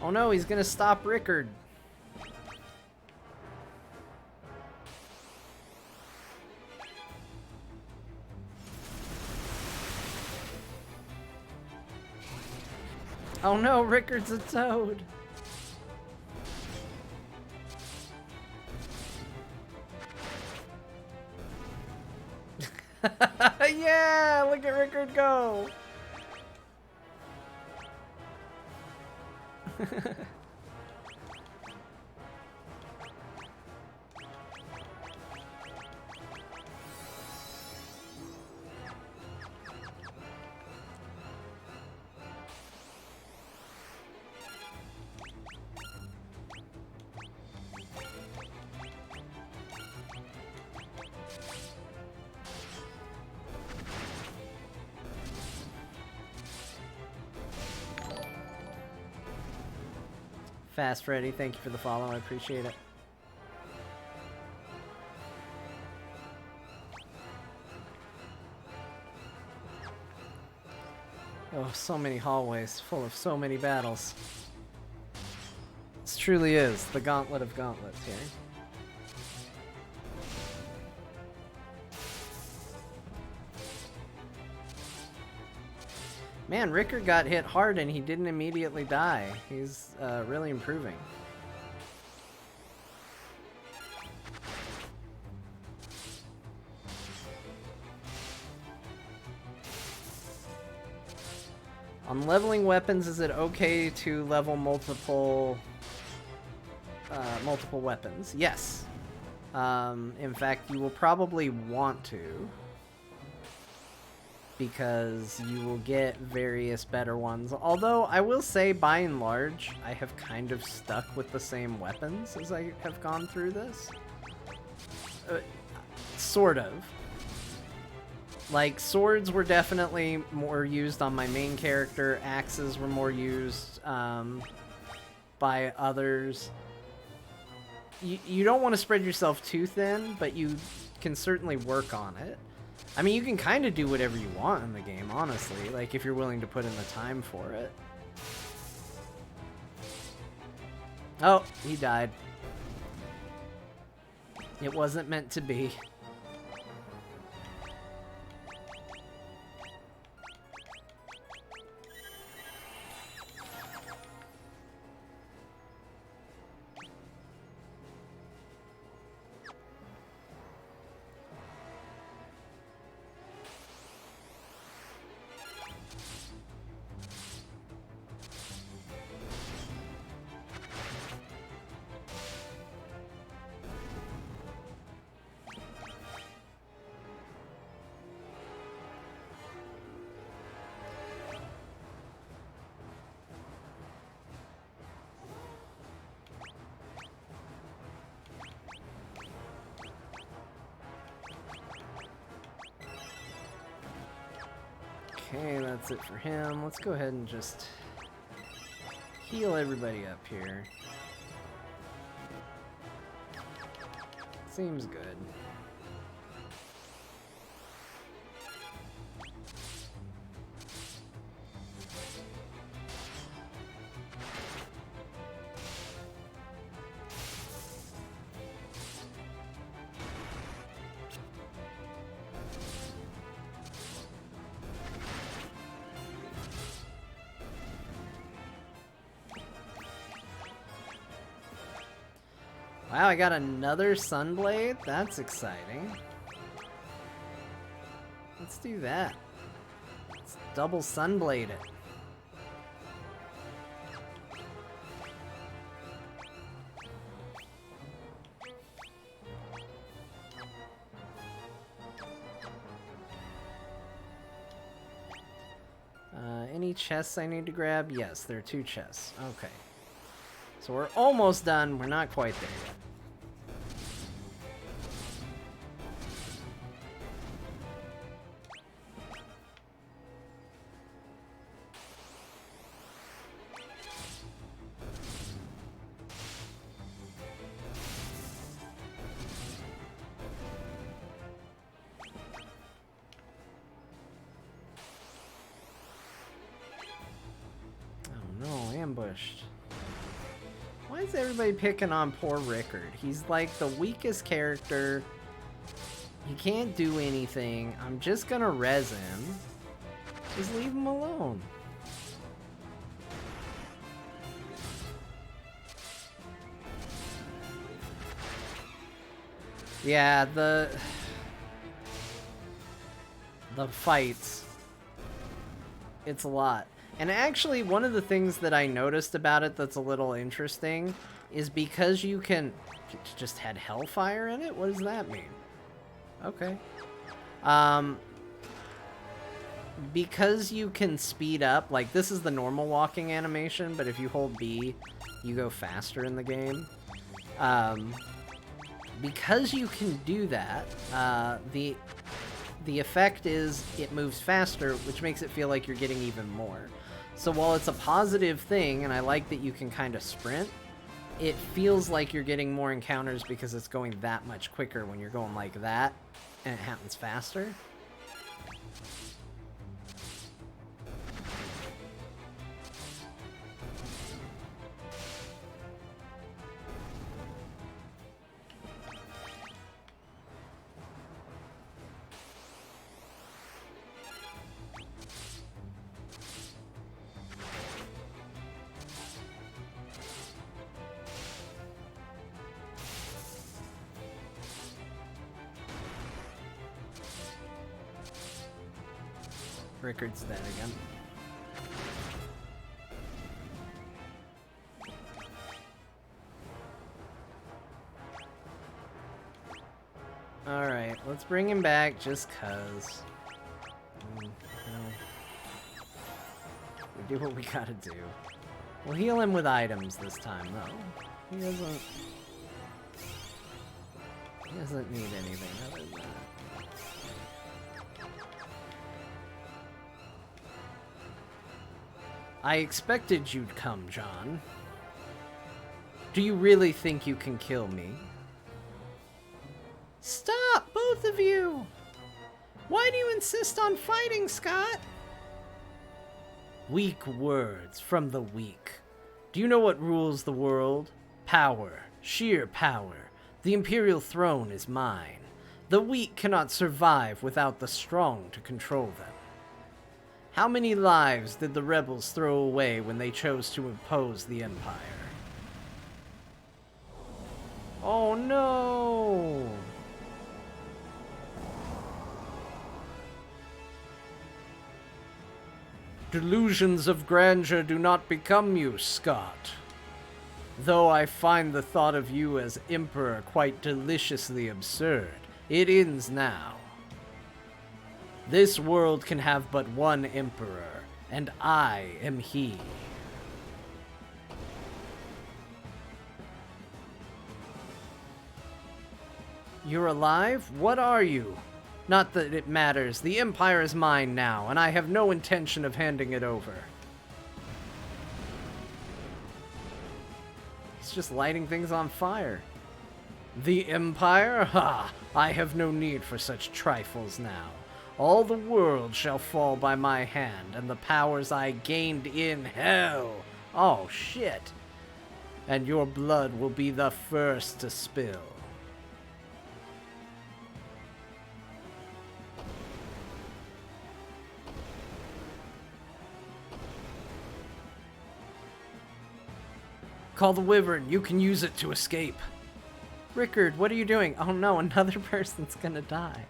Oh no, he's gonna stop Rickard. Oh no, Rickard's a toad. Yeah, look at Rickard go. Fast Freddy, thank you for the follow. I appreciate it. Oh, so many hallways full of so many battles. This truly is the gauntlet of gauntlets here. Man, Ricker got hit hard and he didn't immediately die. He's really improving. On leveling weapons, is it okay to level multiple weapons? Yes. In fact, you will probably want to, because you will get various better ones. Although, I will say, by and large, I have kind of stuck with the same weapons as I have gone through this. Sort of. Like, swords were definitely more used on my main character. Axes were more used by others. You don't want to spread yourself too thin, but you can certainly work on it. I mean, you can kind of do whatever you want in the game, honestly. Like, if you're willing to put in the time for it. Oh, he died. It wasn't meant to be. Okay, that's it for him. Let's go ahead and just heal everybody up here. Seems good. Wow, I got another Sunblade? That's exciting. Let's do that. Let's double Sunblade it. Any chests I need to grab? Yes, there are 2 chests. Okay. So we're almost done. We're not quite there yet. Oh no, ambushed. Why is everybody picking on poor Rickard? He's like the weakest character. He can't do anything. I'm just gonna res him. Just leave him alone. Yeah, the fights. It's a lot. And actually, one of the things that I noticed about it that's a little interesting is because you can... Just had Hellfire in it? What does that mean? Okay. Because you can speed up, like this is the normal walking animation, but if you hold B, you go faster in the game. Because you can do that, the effect is it moves faster, which makes it feel like you're getting even more. So while it's a positive thing, and I like that you can kind of sprint, it feels like you're getting more encounters because it's going that much quicker when you're going like that, and it happens faster. Rickard's dead again. Alright, let's bring him back just cuz. We do what we gotta do. We'll heal him with items this time, though. He doesn't need anything other than that. I expected you'd come, John. Do you really think you can kill me? Stop, both of you! Why do you insist on fighting, Scott? Weak words from the weak. Do you know what rules the world? Power. Sheer power. The Imperial throne is mine. The weak cannot survive without the strong to control them. How many lives did the rebels throw away when they chose to impose the Empire? Oh no! Delusions of grandeur do not become you, Scott. Though I find the thought of you as Emperor quite deliciously absurd, it ends now. This world can have but one Emperor, and I am he. You're alive? What are you? Not that it matters. The Empire is mine now, and I have no intention of handing it over. He's just lighting things on fire. The Empire? Ha! I have no need for such trifles now. All the world shall fall by my hand, and the powers I gained in hell. Oh, shit. And your blood will be the first to spill. Call the Wyvern. You can use it to escape. Rickard, what are you doing? Oh no, another person's gonna die.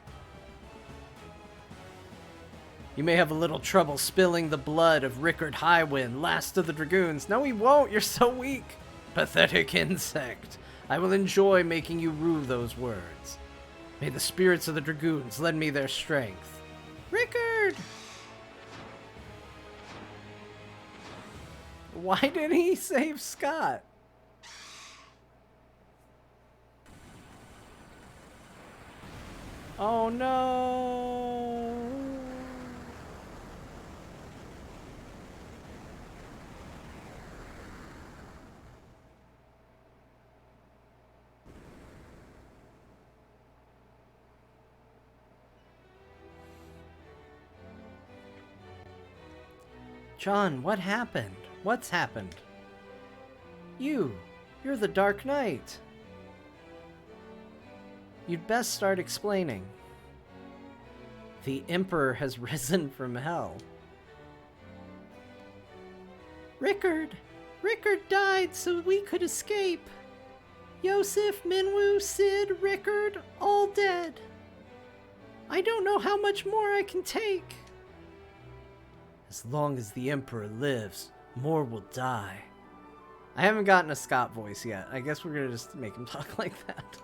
You may have a little trouble spilling the blood of Rickard Highwind, last of the Dragoons. No, he won't. You're so weak. Pathetic insect. I will enjoy making you rue those words. May the spirits of the Dragoons lend me their strength. Rickard! Why did he save Scott? Oh no! John, what happened? What's happened? You're the Dark Knight. You'd best start explaining. The Emperor has risen from hell. Rickard died so we could escape. Yosef, Minwu, Sid, Rickard, all dead. I don't know how much more I can take. As long as the Emperor lives, more will die. I haven't gotten a Scott voice yet. I guess we're gonna just make him talk like that.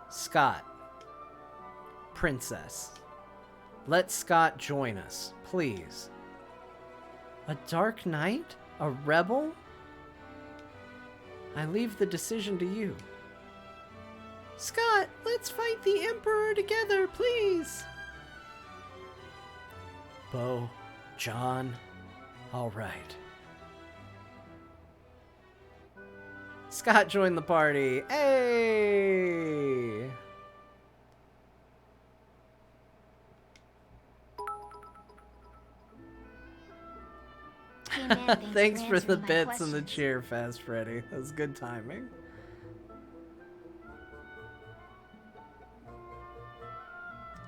Scott. Princess. Let Scott join us, please. A Dark Knight? A rebel? I leave the decision to you. Scott, let's fight the Emperor together, please. Bo, John, all right. Scott joined the party. Hey! Thanks for the bits and the cheer, Fast Freddy. That was good timing.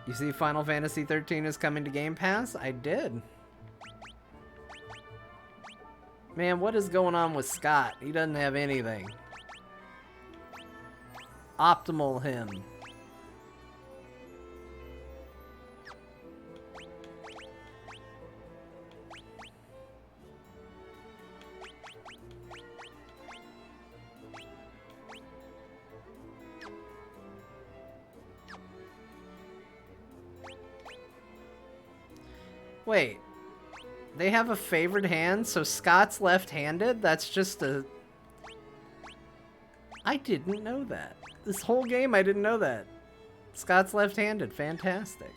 You see Final Fantasy 13 is coming to Game Pass? I did. Man, what is going on with Scott? He doesn't have anything. Optimal him. Wait. They have a favored hand, so Scott's left-handed? That's just a... I didn't know that. This whole game, I didn't know that. Scott's left-handed. Fantastic.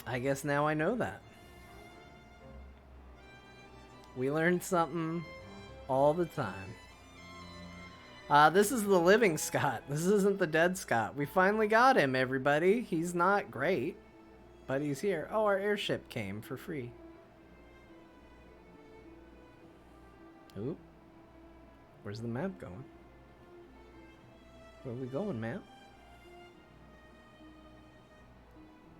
I guess now I know that. We learn something all the time. This is the living Scott. This isn't the dead Scott. We finally got him, everybody. He's not great, but he's here. Oh, our airship came for free. Oop. Where's the map going? Where are we going, map?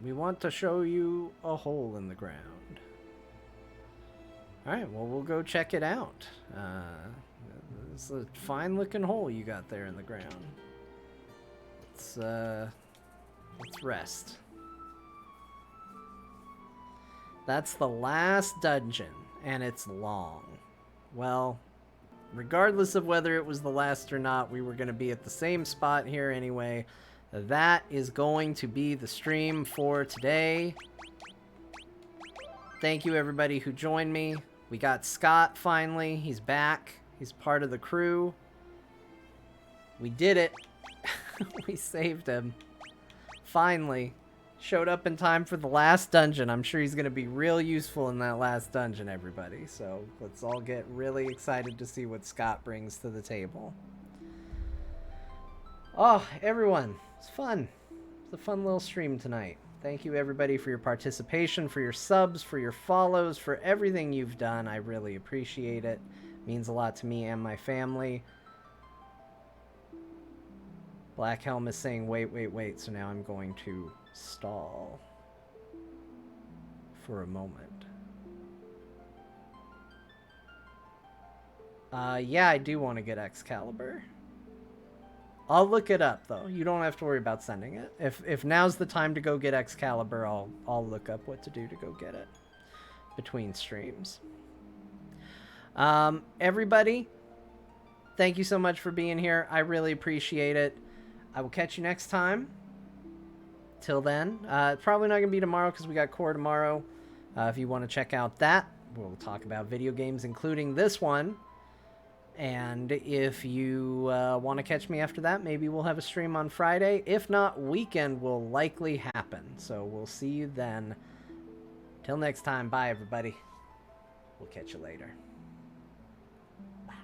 We want to show you a hole in the ground. Alright, well, we'll go check it out. It's a fine-looking hole you got there in the ground. Let's rest. That's the last dungeon, and it's long. Well, regardless of whether it was the last or not, we were going to be at the same spot here anyway. That is going to be the stream for today. Thank you, everybody who joined me. We got Scott, finally. He's back. He's part of the crew. We did it. We saved him. Finally. Showed up in time for the last dungeon. I'm sure he's going to be real useful in that last dungeon, everybody. So let's all get really excited to see what Scott brings to the table. Oh, everyone. It's fun. It's a fun little stream tonight. Thank you, everybody, for your participation, for your subs, for your follows, for everything you've done. I really appreciate it. It means a lot to me and my family. Black Helm is saying, wait. So now I'm going to stall for a moment. Yeah, I do want to get Excalibur. I'll look it up, though. You don't have to worry about sending it. If now's the time to go get Excalibur, I'll look up what to do to go get it between streams. Everybody, thank you so much for being here. I really appreciate it. I will catch you next time. Till then, it's probably not going to be tomorrow because we got core tomorrow. If you want to check out that, we'll talk about video games, including this one. And if you want to catch me after that, maybe we'll have a stream on Friday. If not, weekend will likely happen. So we'll see you then. Till next time, bye, everybody. We'll catch you later. Bye.